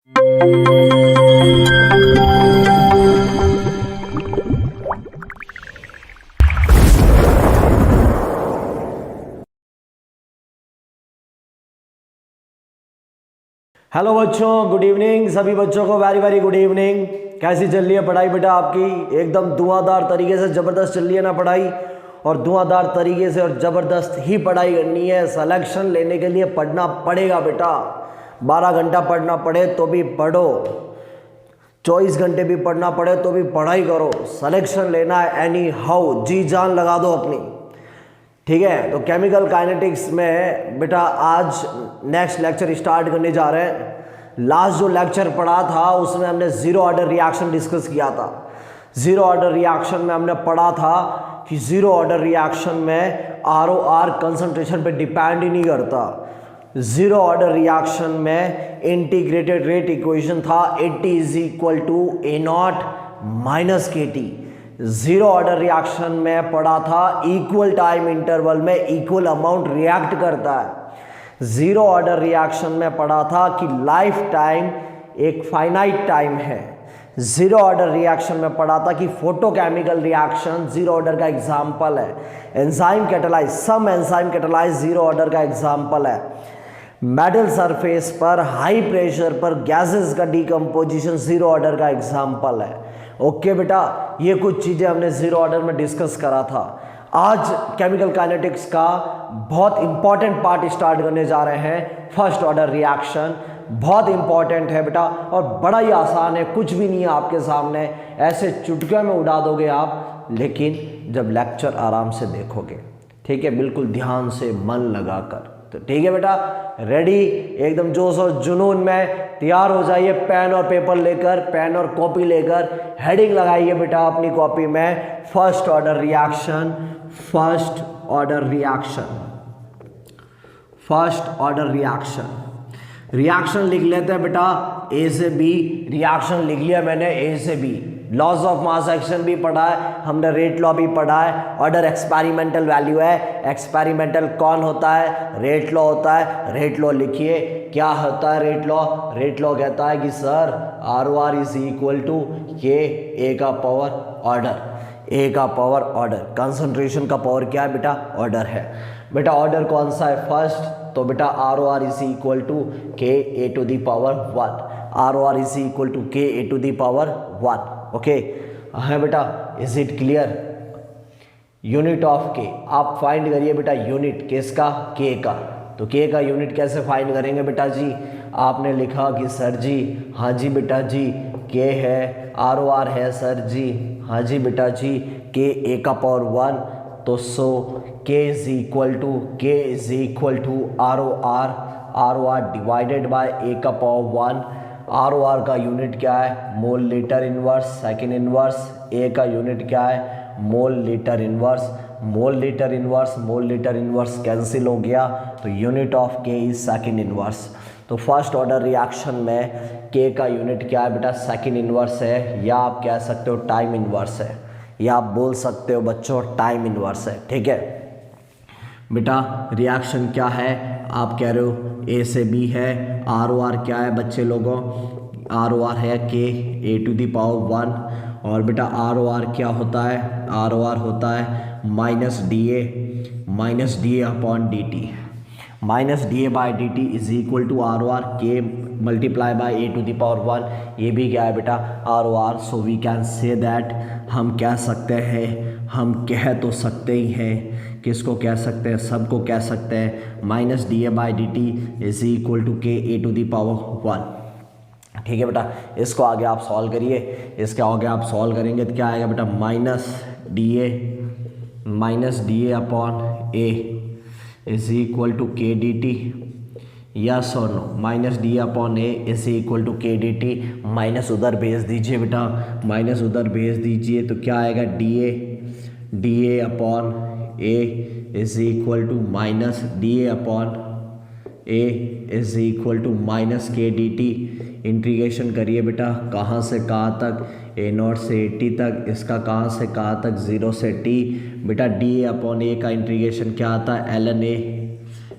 Hello बच्चों, good evening. सभी बच्चों को वेरी वेरी गुड इवनिंग। कैसी चल रही है पढ़ाई बेटा आपकी? एकदम धुआंधार तरीके से ज़बरदस्त चल रही है ना पढ़ाई? और धुआंधार तरीके से और ज़बरदस्त ही पढ़ाई करनी है। सिलेक्शन लेने के लिए पढ़ना पड़ेगा बेटा। 12 घंटा पढ़ना पड़े तो भी पढ़ो, 24 घंटे भी पढ़ना पड़े तो भी पढ़ाई करो। सिलेक्शन लेना है एनी हाउ, जी जान लगा दो अपनी, ठीक है? तो केमिकल काइनेटिक्स में बेटा आज नेक्स्ट लेक्चर स्टार्ट करने जा रहे हैं। लास्ट जो लेक्चर पढ़ा था उसमें हमने ज़ीरो ऑर्डर रिएक्शन डिस्कस किया था। ज़ीरो ऑर्डर रिएक्शन में हमने पढ़ा था कि ज़ीरो ऑर्डर रिएक्शन में ROR कंसंट्रेशन पे डिपेंड ही नहीं करता। ज़ीरो ऑर्डर रिएक्शन में इंटीग्रेटेड रेट इक्वेशन था AT = A0 - KT। Zero order reaction में पढ़ा था इक्वल टाइम इंटरवल में इक्वल अमाउंट रिएक्ट करता है। ज़ीरो ऑर्डर रिएक्शन में पढ़ा था कि लाइफ टाइम एक फाइनाइट टाइम है। ज़ीरो ऑर्डर रिएक्शन में पढ़ा था कि फोटोकेमिकल रिएक्शन ज़ीरो ऑर्डर का एग्जाम्पल है। एंजाइम कैटालाइज, सम एंजाइम कैटालाइज ज़ीरो ऑर्डर का एग्जाम्पल है। मेटल सरफेस पर हाई प्रेशर पर गैसेस का डिकम्पोजिशन ज़ीरो ऑर्डर का एग्जाम्पल है। ओके बेटा, ये कुछ चीज़ें हमने ज़ीरो ऑर्डर में डिस्कस करा था। आज केमिकल काइनेटिक्स का बहुत इंपॉर्टेंट पार्ट स्टार्ट करने जा रहे हैं। फर्स्ट ऑर्डर रिएक्शन बहुत इंपॉर्टेंट है बेटा और बड़ा ही आसान है, कुछ भी नहीं है आपके सामने, ऐसे चुटकियों में उड़ा दोगे आप, लेकिन जब लेक्चर आराम से देखोगे, ठीक है, बिल्कुल ध्यान से मन लगाकर। तो ठीक है बेटा, रेडी, एकदम जोश और जुनून में तैयार हो जाइए। पेन और पेपर लेकर, पेन और कॉपी लेकर हेडिंग लगाइए बेटा अपनी कॉपी में, first order reaction, first order reaction, first order reaction. Reaction लिख लेते हैं बेटा A से B। रिएक्शन लिख लिया मैंने A से B। Laws of mass action भी पढ़ा है हमने, रेट लॉ भी पढ़ा है। ऑर्डर एक्सपेरिमेंटल वैल्यू है, एक्सपेरिमेंटल कौन होता है? रेट लॉ होता है। रेट लॉ लिखिए, क्या होता है रेट लॉ? रेट लॉ कहता है कि सर ROR = K A का पावर ऑर्डर, A का पावर ऑर्डर। कंसंट्रेशन का पावर क्या है बेटा? ऑर्डर है। बेटा ऑर्डर कौन सा है? फर्स्ट। तो बेटा ROR = K A⁻1। ROR = K A⁻1। Okay है बेटा, is it clear? Unit of K आप फाइंड करिए बेटा, यूनिट किसका? K का। तो K का यूनिट कैसे फाइंड करेंगे बेटा जी? आपने लिखा कि सर जी, हाँ जी बेटा जी, K है, ROR है सर जी, हाँ जी बेटा जी, K A⁻1। तो सो K = ROR, ROR divided by A⁻1। ROR का यूनिट क्या है? Mole litre inverse, second inverse. A का यूनिट क्या है? Mole litre inverse. Mole litre inverse, mole litre inverse cancel हो गया, तो unit of K is second inverse. तो फर्स्ट ऑर्डर रिएक्शन में K का यूनिट क्या है बेटा? सेकेंड इनवर्स है, या आप कह सकते हो टाइम इनवर्स है, या आप बोल सकते हो बच्चों टाइम इनवर्स है। ठीक है बेटा, रिएक्शन क्या है? आप कह रहे हो A से B है। ROR क्या है बच्चे लोगों? ROR है K A⁻1। और बेटा ROR क्या होता है? ROR होता है -dA -dA/dt। -dA/dt is equal to ROR K multiply by A⁻1। ये भी क्या है बेटा? ROR। So we can say that, हम कह सकते हैं, हम कह तो सकते ही हैं, किसको कह सकते हैं? सबको कह सकते हैं। -dA/dt is equal to K A⁻1। ठीक है बेटा, इसको आगे आप सॉल्व करिए। इसके आगे आप सॉल्व करेंगे तो क्या आएगा बेटा? -dA/A is equal to K dt। Yes और no? -dA/A is equal to K dt। Minus उधर भेज दीजिए बेटा, माइनस उधर भेज दीजिए, तो क्या आएगा? dA/A is equal to -dA/A is equal to -K dt। Integration करिए बेटा, कहाँ से कहाँ तक? A0 से AT तक। इसका कहाँ से कहाँ तक? 0 से T। बेटा dA/A का इंटीग्रेशन क्या आता है? ln A।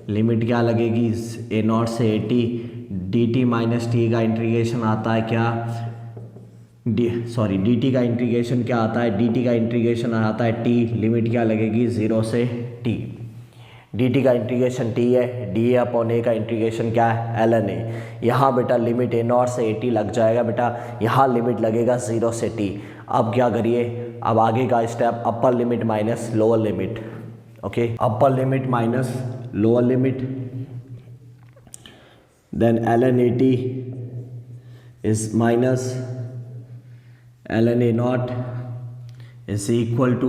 लिमिट क्या लगेगी? A0 से AT D T minus T का इंटीग्रेशन आता है क्या, डी टी का इंटीग्रेशन क्या आता है, डी टी का इंटीग्रेशन आता है टी, लिमिट क्या लगेगी 0 से टी, डी टी का इंटीग्रेशन टी है, डी ए अपॉन ए का इंटीग्रेशन क्या है एल एन ए। यहाँ बेटा लिमिट ए नॉट से ए टी लग जाएगा बेटा, यहाँ लिमिट लगेगा 0 से टी। अब क्या करिए, अब आगे का step upper limit minus lower limit, okay, upper limit minus lower limit, then L N A T is minus ln a naught is equal to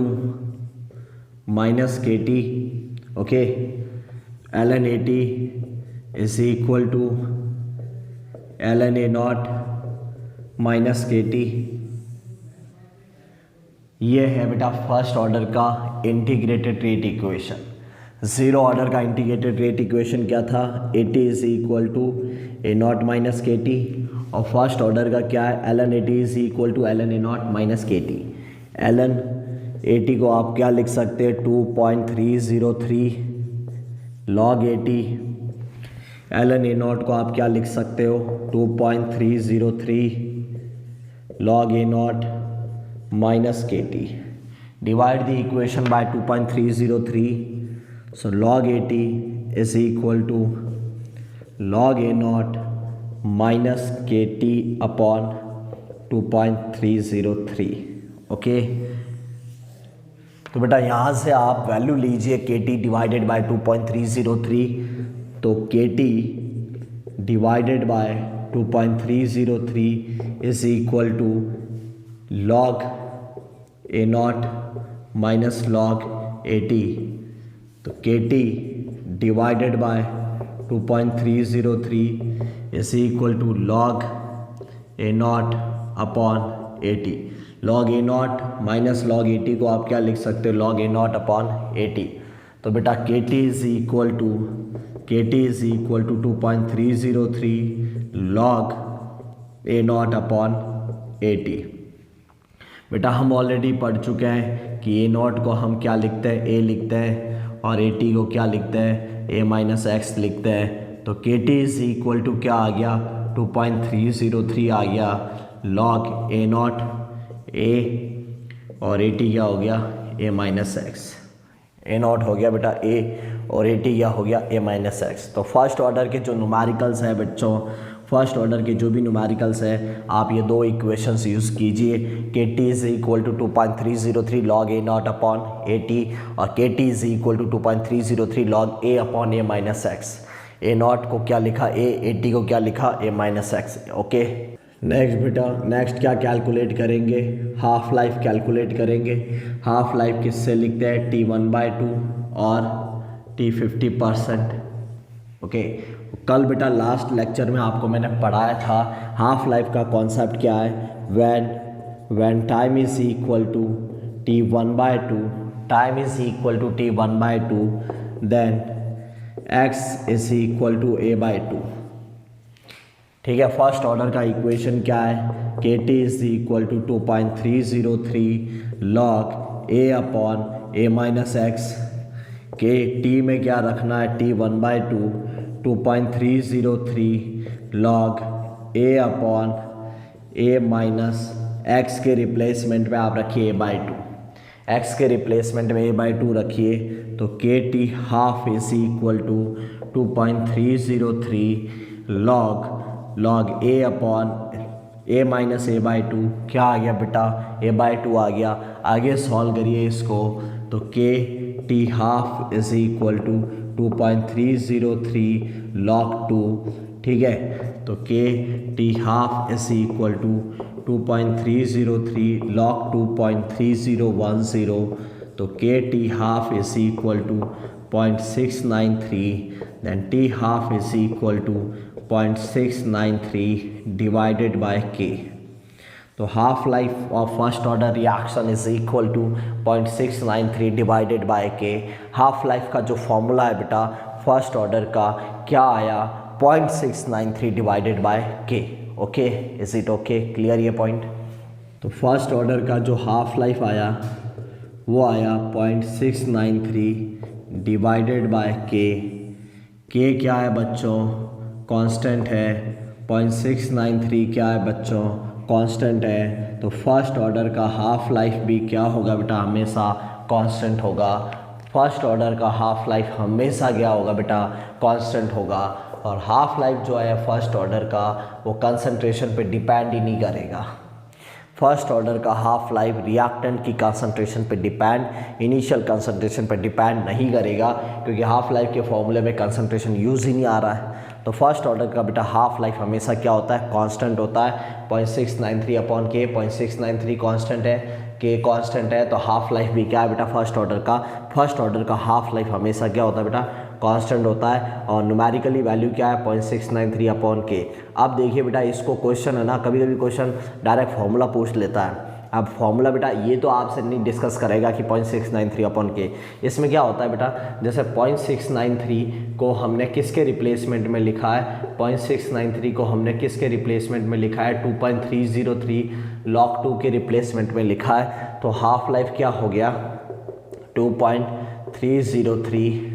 minus kt, okay, ln at is equal to ln a naught minus kt। ये है बेटा first order का integrated rate equation. Zero order का integrated rate equation क्या था, A T is equal to A not minus K T, और first order का क्या है L N A T is equal to L N A not minus K T. L N A T को आप क्या लिख सकते हैं 2.303 log A T, L N A not को आप क्या लिख सकते हो 2.303 log A not minus K T. Divide the equation by 2.303, so log at is equal to log a naught minus kt upon 2.303, okay. तो बेटा यहाँ से आप वैल्यू लीजिए kt डिवाइडेड बाय 2.303, तो kt divided by 2.303 is equal to log a naught minus log at, तो kt divided by 2.303 is equal to log A not upon A T. Log A not minus log A T को आप क्या लिख सकते हो log A not upon A T. तो बेटा kt is equal to 2.303 log A not upon A T. बेटा हम ऑलरेडी पढ़ चुके हैं कि ए नॉट को हम क्या लिखते हैं ए लिखते हैं, और ए टी को क्या लिखते हैं ए माइनस एक्स लिखते हैं। तो K T is equal to क्या आ गया 2.303 आ गया लॉग ए नॉट ए, और ए टी क्या हो गया ए माइनस एक्स। ए नॉट हो गया बेटा ए, और ए टी क्या हो गया ए माइनस एक्स। तो फर्स्ट ऑर्डर के जो न्यूमेरिकल्स हैं बच्चों, फर्स्ट ऑर्डर के जो भी न्यूमेरिकल्स है आप ये दो इक्वेशंस यूज़ कीजिए। K T is equal to 2.303 log A not upon A T, और K T is equal to 2.303 log A upon A minus X. A not को क्या लिखा ए टी को क्या लिखा A minus X, okay. Next बेटा, next क्या calculate करेंगे, हाफ लाइफ कैलकुलेट करेंगे। हाफ लाइफ किससे लिखते हैं T1/2 और T50%, ओके। कल बेटा लास्ट लेक्चर में आपको मैंने पढ़ाया था हाफ लाइफ का कॉन्सेप्ट क्या है, when time is equal to T1/2, time is equal to T1/2, then x is equal to A/2। ठीक है, फर्स्ट ऑर्डर का इक्वेशन क्या है, K T is equal to 2.303 log A upon A minus X. K T में क्या रखना है T1/2, 2.303 log A upon A minus X के रिप्लेसमेंट में आप रखिए A/2, एक्स के रिप्लेसमेंट में A/2 रखिए। तो K T half is equal to 2.303 log A upon A minus A/2 क्या आ गया बेटा A/2 आ गया। आगे सॉल्व करिए इसको, तो K T half is equal to 2.303 log 2, ठीक है। तो K T half is equal to 2.303 log 2.3010, तो K T half is equal to 0.693, then T half is equal to 0.693 divided by K. तो half life of first order reaction is equal to 0.693 divided by K. Half life का जो formula है बेटा first order का क्या आया 0.693 divided by के, okay. Is it okay, clear ये पॉइंट। तो फर्स्ट ऑर्डर का जो हाफ लाइफ आया वो आया 0.693 डिवाइडेड बाय के। के क्या है बच्चों कांस्टेंट है, 0.693 क्या है बच्चों, कांस्टेंट है। तो फर्स्ट ऑर्डर का हाफ लाइफ भी क्या होगा बेटा, हमेशा कांस्टेंट होगा। फर्स्ट ऑर्डर का हाफ लाइफ हमेशा क्या होगा बेटा, कांस्टेंट होगा। और हाफ लाइफ जो है फर्स्ट ऑर्डर का वो कंसंट्रेशन पे डिपेंड ही नहीं करेगा। फर्स्ट ऑर्डर का हाफ लाइफ रिएक्टेंट की कंसंट्रेशन पे डिपेंड, इनिशियल कंसंट्रेशन पे डिपेंड नहीं करेगा, क्योंकि हाफ लाइफ के फॉर्मूले में कंसंट्रेशन यूज़ ही नहीं आ रहा है। तो फर्स्ट ऑर्डर का बेटा हाफ लाइफ हमेशा क्या होता है, कांस्टेंट होता है। 0.693 अपॉन के, 0.693 कांस्टेंट है, के कांस्टेंट है, तो हाफ लाइफ भी क्या है बेटा फर्स्ट ऑर्डर का हाफ लाइफ हमेशा क्या होता है बेटा, कांस्टेंट होता है। और न्यूमेरिकली वैल्यू क्या है, 0.693 अपॉन के। अब देखिए बेटा इसको क्वेश्चन है ना, कभी कभी क्वेश्चन डायरेक्ट फार्मूला पूछ लेता है। अब फार्मूला बेटा ये तो आपसे नहीं डिस्कस करेगा कि 0.693 अपॉन के। इसमें क्या होता है बेटा, जैसे 0.693 को हमने किसके रिप्लेसमेंट में लिखा है, 0.693 को हमने किसके रिप्लेसमेंट में लिखा है, 2.303 log 2 के रिप्लेसमेंट में लिखा है। तो हाफ लाइफ क्या हो गया, 2.303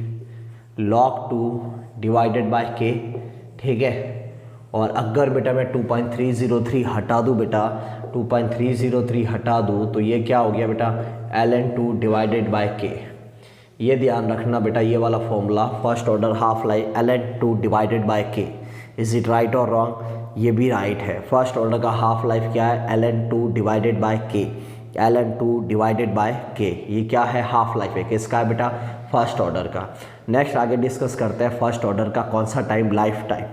log 2 डिवाइडेड बाय के, ठीक है। और अगर बेटा मैं 2.303 हटा दूँ बेटा, 2.303 हटा दूँ तो ये क्या हो गया बेटा, ln2 डिवाइडेड बाय के। ये ध्यान रखना बेटा, ये वाला formula first order half life ln2 divided by के। इज इट राइट और रॉन्ग, ये भी राइट है। फर्स्ट ऑर्डर का हाफ लाइफ क्या है, ln2 डिवाइडेड बाय के, ln2 डिवाइडेड बाय के। ये क्या है, हाफ लाइफ है, किसका है बेटा, फर्स्ट ऑर्डर का। नेक्स्ट आगे डिस्कस करते हैं फर्स्ट ऑर्डर का कौन सा time, life time.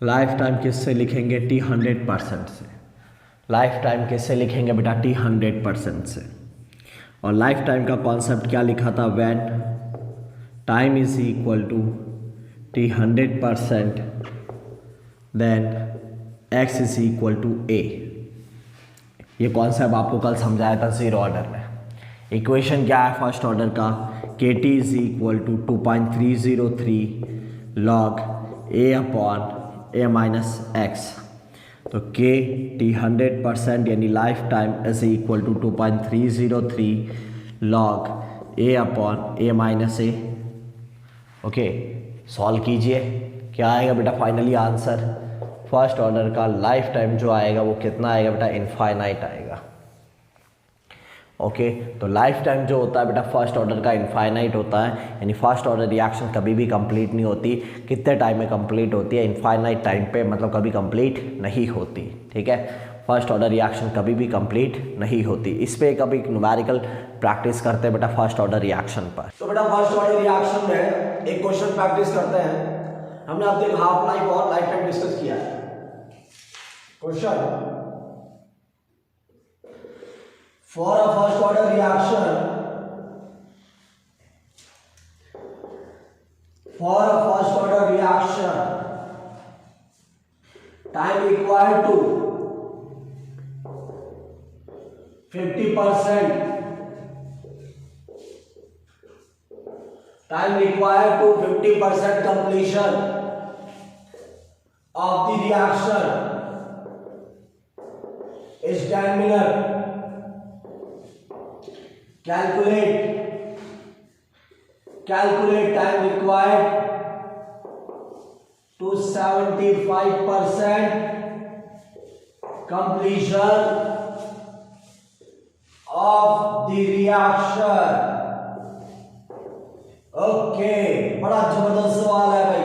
Life time किससे लिखेंगे, T100% से। लाइफ टाइम किससे लिखेंगे बेटा, T100% से। और लाइफ टाइम का कॉन्सेप्ट क्या लिखा था, when time is equal to T100% then x is equal to a। ये कॉन्सेप्ट आपको कल समझाया था जीरो ऑर्डर में। इक्वेशन क्या है फर्स्ट ऑर्डर का, kt is equal to 2.303 log a upon a minus X. तो के T100% यानी life time is equal to 2.303 log a upon a minus A. Okay, solve कीजिए, क्या आएगा बेटा फाइनली आंसर। फर्स्ट ऑर्डर का life time जो आएगा वो कितना आएगा बेटा, इनफाइनाइट आएगा। ओके, तो लाइफ टाइम जो होता है बेटा फर्स्ट ऑर्डर का इनफाइनाइट होता है, यानी फर्स्ट ऑर्डर रिएक्शन कभी भी कंप्लीट नहीं होती। कितने टाइम में कंप्लीट होती है, इनफाइनाइट टाइम पे, मतलब कभी कंप्लीट नहीं होती, ठीक है। फर्स्ट ऑर्डर रिएक्शन कभी भी कंप्लीट नहीं होती। इस पे कभी न्यूमेरिकल प्रैक्टिस करते हैं बेटा फर्स्ट ऑर्डर रिएक्शन पर। तो बेटा फर्स्ट ऑर्डर रिएक्शन में एक क्वेश्चन प्रैक्टिस करते हैं। हमने अब तक हाफ लाइफ और लाइफ टाइम डिस्कस किया है। Question, for a first order reaction, time required to 50%, time required to 50% completion of the reaction is 10 minutes. Calculate time required to 75% completion of the reaction. Okay, बड़ा जबरदस्त सवाल है भाई।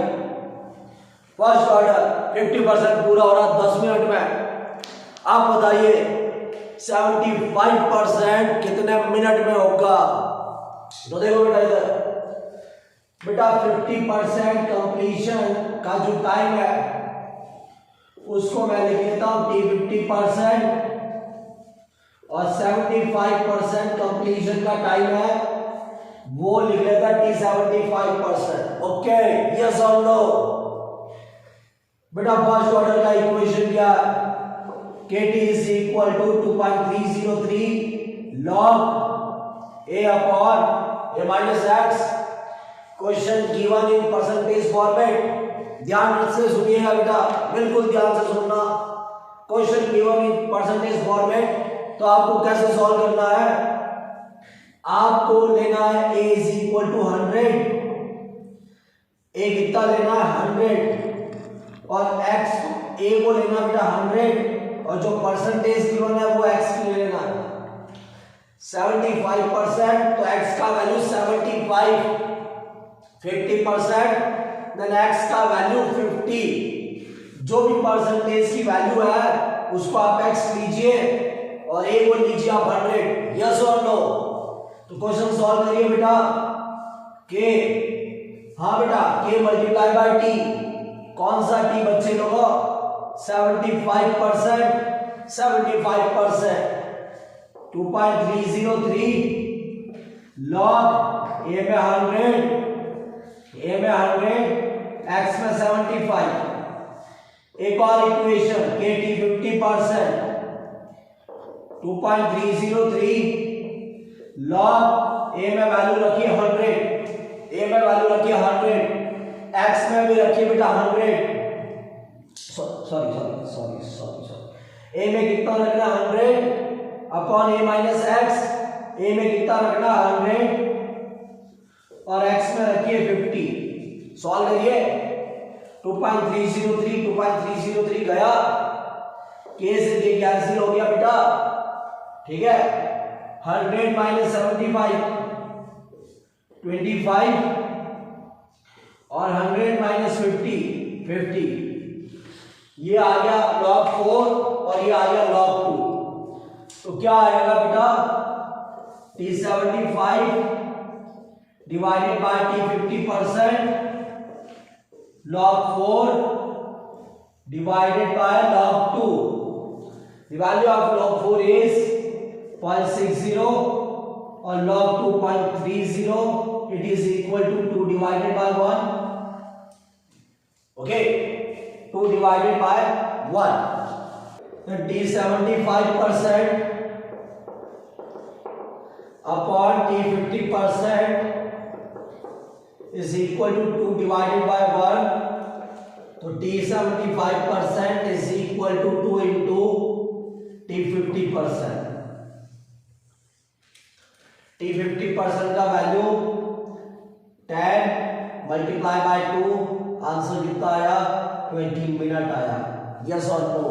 First order 50% पूरा हो रहा 10 मिनट में। आप बताइए 75% कितने मिनट में होगा। तो देखो बेटा इधर, बेटा 50% कंप्लीशन का जो टाइम है उसको मैं लिख लेता हूं T50% और 75% कंप्लीशन का टाइम है वो लिख लेता T75%। ओके, यस और नो। बेटा फर्स्ट ऑर्डर का इक्वेशन क्या है, kt is equal to 2.303 log a upon a minus x। Question given in percentage format. ध्यान से सुनिएगा बेटा, बिल्कुल ध्यान से सुनना। Question given in percentage format, तो आपको कैसे सॉल्व करना है, आपको लेना है a is equal to 100, a कितना लेना है 100 और x a को लेना बेटा 100 और जो परसेंटेज गिवन है वो x की लेना है 75%, तो x का वैल्यू 75, 50% देन x का वैल्यू 50, जो भी परसेंटेज की वैल्यू है उसको आप x लीजिए और a को लीजिए आप 100, यस और नो। तो क्वेश्चन सॉल्व करिए बेटा। k, हाँ बेटा k मल्टीप्लाई बाय t, कौन सा t बच्चे लोगों 75%, 2.303 log a में 100, x में 75। एक और इक्वेशन kt 50%, 2.303 log a में वैल्यू रखिए 100, x में भी रखिए बेटा 100, सॉरी a में कितना रखना 100 upon a minus x, a में कितना रखना 100 और x में रखिए 50। सॉल्व करिए 2.303 गया, k से k कैंसिल हो गया बेटा, ठीक है। 100 माइनस 75 25 और 100 माइनस 50, ये आ गया log 4 और ये आ गया log 2। तो क्या आएगा बेटा T75 divided by T50% log 4 divided by log 2. The value of log 4 is 0.60 or log 2.30. It is equal to 2 divided by 1. Okay, 2 divided by 1. Then T75% upon T50% is equal to 2 divided by 1. तो T75% is equal to 2 into T50%. T50% का value 10 multiply by 2, answer कितना आया 20 minute आया। Yes और no,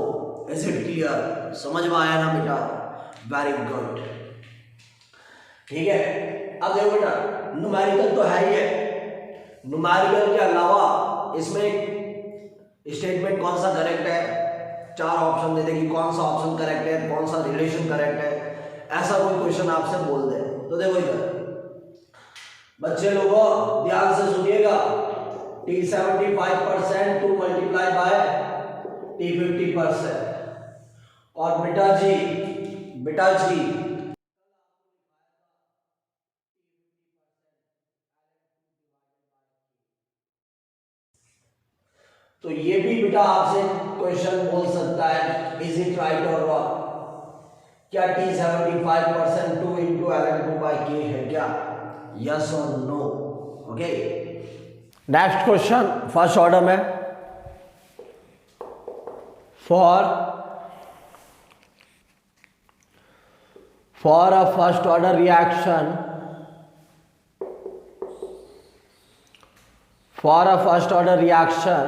is it clear? समझ में आया ना बेटा? वेरी गुड, ठीक है। अब देखो बेटा न्यूमेरिकल तो है ही है, न्यूमेरिकल के अलावा इसमें स्टेटमेंट कौन सा करेक्ट है, 4 ऑप्शन दे दे कि कौन सा ऑप्शन करेक्ट है, कौन सा रिलेशन करेक्ट है, ऐसा कोई क्वेश्चन आपसे बोल दे। तो देखो इधर बच्चे लोगों ध्यान से सुनिएगा, T75% 2 मल्टीप्लाई बाय T50% और बेटा जी तो ये भी बेटा आपसे क्वेश्चन बोल सकता है, इज इट राइट और रॉन्ग? क्या T75% 2 into ln2/k है क्या? यस और no? Okay, next question first order में। For a first order reaction,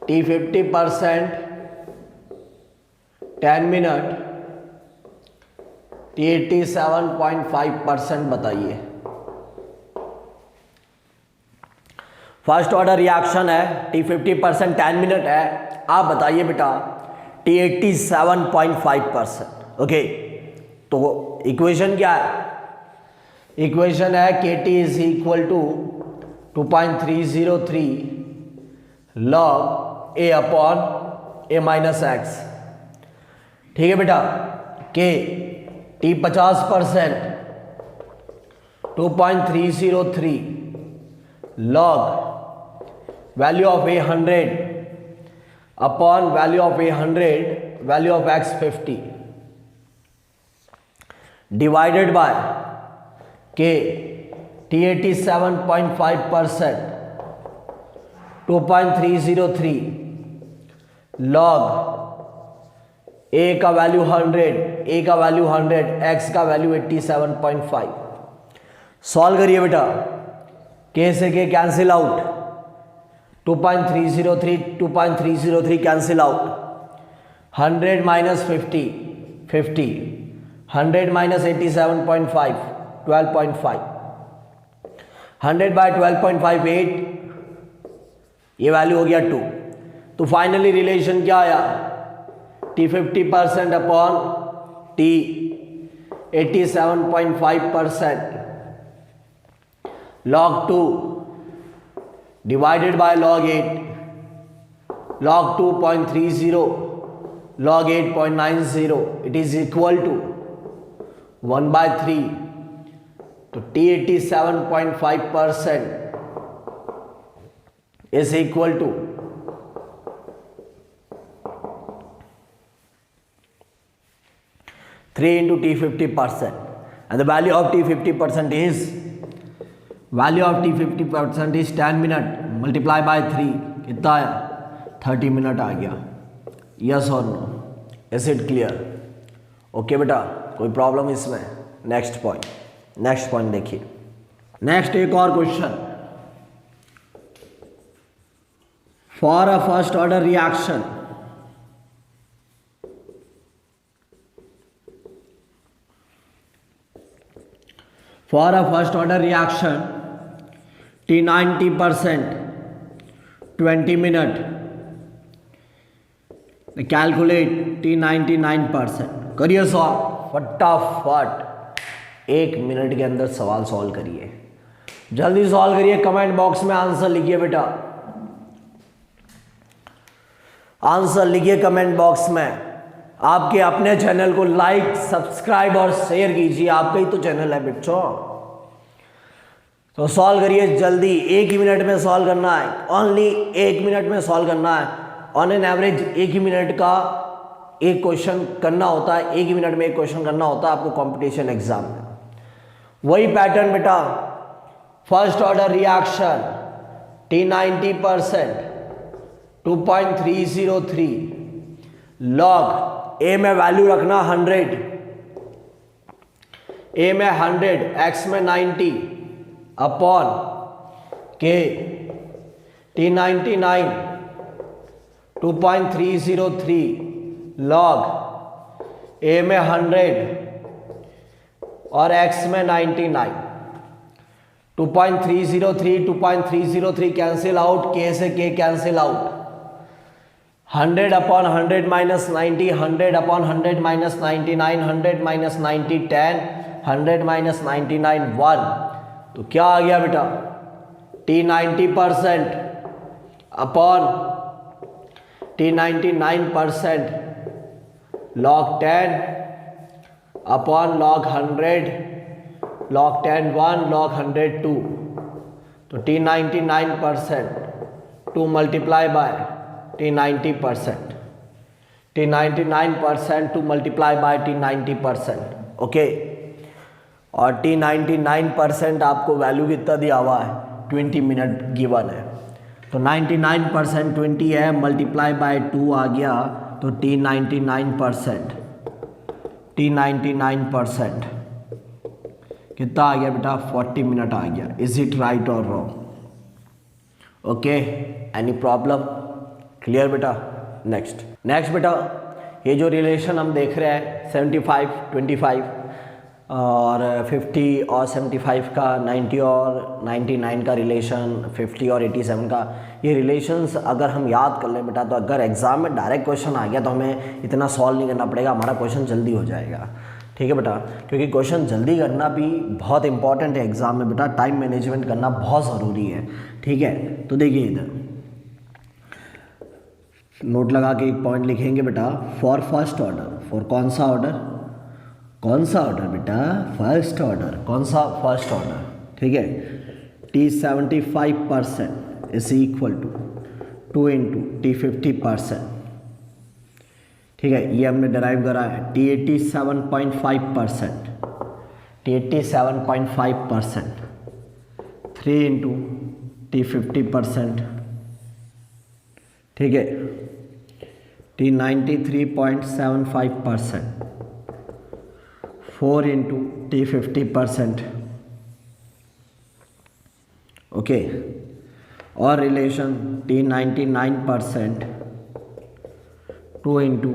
T50% 10 minute, T87.5% बताइए। फर्स्ट ऑर्डर रिएक्शन है, T50% 10 मिनट है, आप बताइए बेटा T87.5%। ओके, तो इक्वेशन क्या है? इक्वेशन है KT is equal to 2.303 log A upon A minus X. ठीक है बेटा, K T 50% 2.303 log value of A 100 upon value of A 100 value of X 50 divided by K T 87.5% 2.303 log A का वैल्यू 100, X का वैल्यू 87.5। Solve करिए बेटा, K से K cancel out, 2.303 cancel out, 100 minus 50, 100 minus 87.5, 12.5, 100 bye 12.5 8, ये वैल्यू हो गया 2। तो फाइनली रिलेशन क्या आया, T 50% upon T 87.5%, log 2 divided by log 8, log 2.30 log 8.90, it is equal to 1/3। तो T 87.5% is equal to 3 into T 50%, and the value of T 50% is 10 minute multiply by 3 कितना आया, 30 minute आ गया। Yes और no, is it clear? Okay बेटा, कोई problem इसमें? Next point देखिए। नेक्स्ट एक और question, for a first order reaction T 90%, 20 minute, calculate T 99%। करिए सॉल्व फटाफट, 1 मिनट के अंदर सवाल सॉल्व करिए, जल्दी सॉल्व करिए। कमेंट बॉक्स में आंसर लिखिए बेटा, आंसर लिखिए कमेंट बॉक्स में। आपके अपने चैनल को लाइक, सब्सक्राइब और शेयर कीजिए, आपका ही तो चैनल है बच्चों। तो सॉल्व करिए जल्दी, 1 ही मिनट में सॉल्व करना है, ओनली 1 मिनट में सॉल्व करना है। On an average 1 he minute का एक क्वेश्चन करना होता है, 1 ही मिनट में एक क्वेश्चन करना होता है आपको कंपटीशन एग्जाम में। वही पैटर्न बेटा, first order reaction T 90%, 2.303 log A में वैल्यू रखना 100, ए में 100, एक्स में 90 अपॉन के T 99, 2.303 लॉग ए में 100 और एक्स में 99, 2.303 कैंसिल आउट, के से K cancel out, 100 upon 100 minus 90, 100 upon 100 minus 99, 100 minus 90 10, 100 minus 99 1। तो क्या आ गया बेटा, T 90% upon T 99% log 10 upon log 100, log 10 1, log 100 2। तो T 99% 2 multiply by T 90%, T 99% 2 multiply by T 90%। Okay, और T 99% आपको वैल्यू कितना दिया हुआ है, 20 मिनट गिवन है। तो 99% 20 है, मल्टीप्लाई बाय 2 आ गया, तो T 99% कितना आ गया बेटा, 40 मिनट आ गया। इज इट राइट और wrong? Okay, any problem? Clear बेटा? नेक्स्ट बेटा, ये जो रिलेशन हम देख रहे हैं 75 25 और 50 और 75 का, 90 और 99 का रिलेशन, 50 और 87 का, ये रिलेशंस अगर हम याद कर लें बेटा, तो अगर एग्ज़ाम में डायरेक्ट क्वेश्चन आ गया तो हमें इतना सॉल्व नहीं करना पड़ेगा, हमारा क्वेश्चन जल्दी हो जाएगा। ठीक है बेटा, क्योंकि क्वेश्चन जल्दी करना भी बहुत इंपॉर्टेंट है एग्ज़ाम में बेटा, टाइम मैनेजमेंट करना बहुत ज़रूरी है। ठीक है, तो देखिए इधर नोट लगा के एक पॉइंट लिखेंगे बेटा, फॉर फर्स्ट ऑर्डर, फॉर कौन सा ऑर्डर बेटा, फर्स्ट ऑर्डर। कौन सा? First order. ठीक है, T 75% is equal to 2 into T 50%। ठीक है, ये हमने डिराइव करा है। T 87.5%, 3 into T 50%। ठीक है, टी 93.75%, 4 into टी 50%. ओके, और relation T 99%, 2 into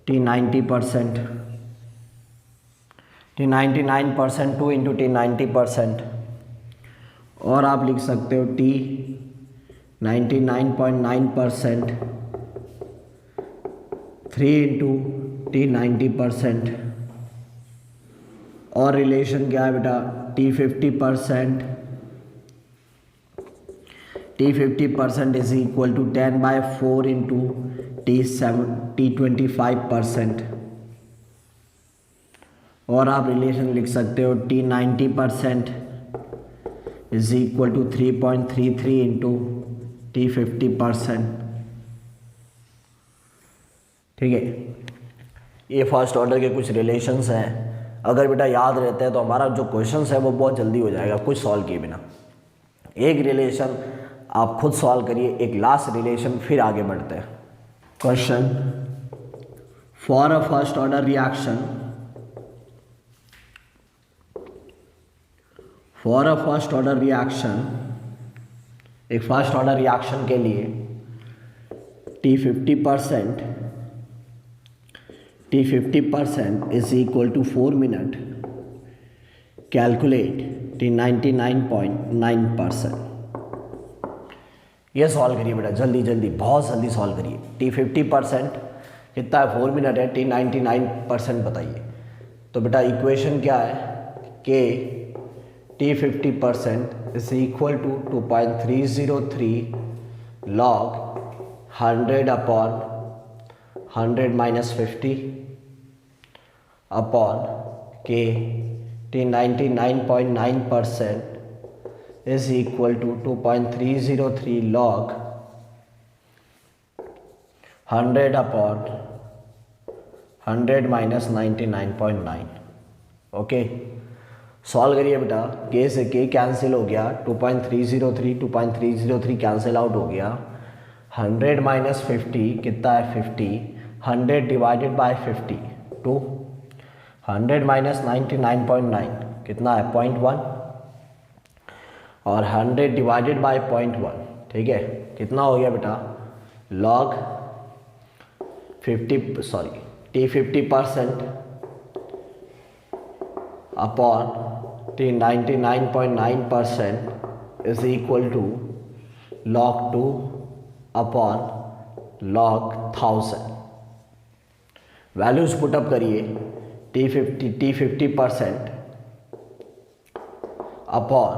T 90%, T 99%, 2 into T 90%. और आप लिख सकते हो टी 99.9%, 3 into टी 90%. और रिलेशन क्या है बेटा, T 50%, T 50% is equal to 10/4 into T 25%. और आप रिलेशन लिख सकते हो T 90% is equal to 3.33 into T 50%. ठीक है, ये फर्स्ट ऑर्डर के कुछ रिलेशंस हैं. अगर बेटा याद रहते हैं तो हमारा जो क्वेश्चंस है वो बहुत जल्दी हो जाएगा कुछ सॉल्व किए बिना. एक रिलेशन आप खुद सॉल्व करिए, एक लास्ट रिलेशन, फिर आगे बढ़ते हैं. Question, for a first order reaction, for a first order reaction, एक फर्स्ट ऑर्डर रिएक्शन के लिए T 50% is equal to 4 minute. Calculate T 99.9%. ये सॉल्व करिए बेटा जल्दी जल्दी, बहुत जल्दी सॉल्व करिए. टी 50% कितना है, 4 मिनट है. टी 99% बताइए. तो बेटा इक्वेशन क्या है कि T 50% is equal to 2.303 log 100 upon 100 minus 50 upon K T 99.9% is equal to 2.303 log 100 upon 100 minus 99.9. Okay, solve करिए बेटा. के से के कैंसिल हो गया, 2.303 कैंसिल आउट हो गया. 100 माइनस 50 कितना है, 50. 100 डिवाइडेड बाय 50 टू 100 माइनस 99.9 कितना है, 0.1. और 100 डिवाइडेड बाय 0.1, ठीक है, कितना हो गया बेटा, log 50 T 50% upon T 99.9% is equal to log 2 upon log 1000. Values put up करिए. T 50% upon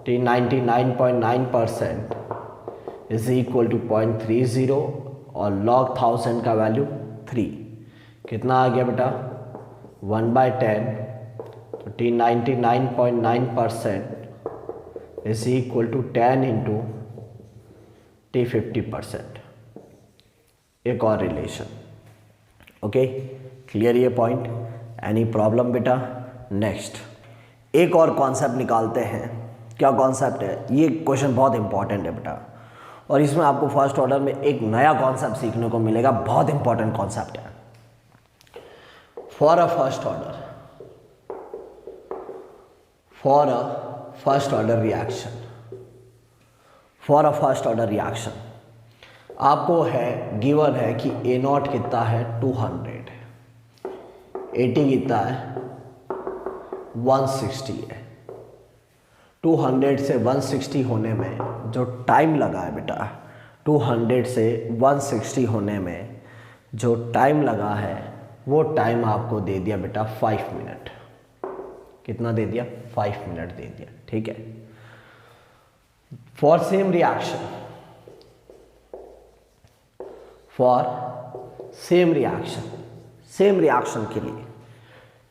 T 99.9% is equal to 0.30 और log 1000 का वैल्यू 3. कितना आ गया बेटा, 1/10. तो T 99.9% is equal to 10 into T 50%. एक और रिलेशन. ओके, क्लियर ये पॉइंट. एनी प्रॉब्लम बेटा. नेक्स्ट एक और कॉन्सेप्ट निकालते हैं. क्या कॉन्सेप्ट है, ये क्वेश्चन बहुत इंपॉर्टेंट है बेटा, और इसमें आपको फर्स्ट ऑर्डर में एक नया कॉन्सेप्ट सीखने को मिलेगा. बहुत इंपॉर्टेंट कॉन्सेप्ट है. For a first order reaction आपको है गिवन है कि ए नॉट कितना है, 200, एटी कितना है, 160 है. 200 से 160 होने में जो टाइम लगा है बेटा, 200 से 160 होने में जो टाइम लगा है वो टाइम आपको दे दिया बेटा 5 मिनट. कितना दे दिया, 5 मिनट दे दिया. ठीक है. फॉर सेम रिएक्शन के लिए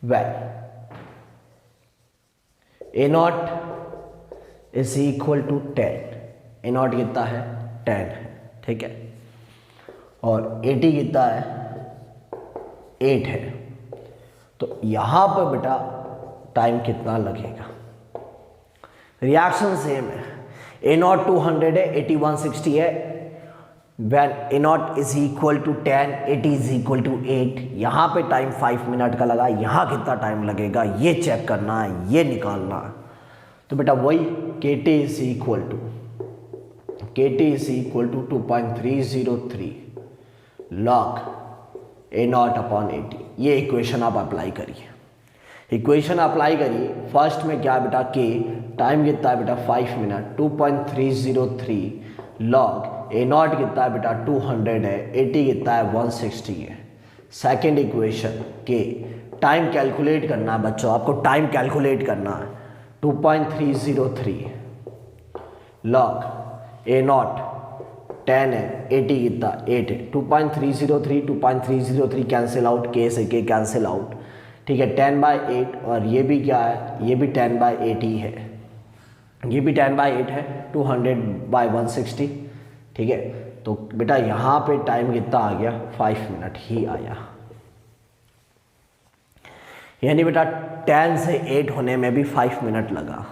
well A naught is equal to 10. A not कितना है, 10 है. ठीक है. और 80 कितना है, 8 है. तो यहां पर बेटा टाइम कितना लगेगा, रिएक्शन सेम है. ए नॉट 200 है, 80 160 है. When A naught is equal to 10 it is equal to 8। यहाँ पे टाइम 5 मिनट का लगा, यहाँ कितना टाइम लगेगा ये चेक करना है, ये निकालना है। तो बेटा वही K T is equal to 2.303 log A not upon 80। ये इक्वेशन आप अप्लाई करिए, इक्वेशन अप्लाई करिए। फर्स्ट में क्या बेटा के टाइम कितना है बेटा 5 मिनट, 2.303 लॉग ए नॉट कितना है बेटा 200 है, 80 कितना है 160 है। सेकेंड इक्वेशन के टाइम कैलकुलेट करना है बच्चों, आपको टाइम कैलकुलेट करना है। 2.303 लॉग ए नॉट 10 है, 80 कितना 8 है। 2.303 कैंसिल आउट, के से के कैंसिल आउट, ठीक है। 10/8 और ये भी क्या है, ये भी 10/8 ही है, ये भी 10/8 है, 200/160, ठीक है। तो बेटा यहाँ पे टाइम कितना आ गया 5 मिनट ही आया, यानी बेटा 10 से 8 होने में भी 5 मिनट लगा।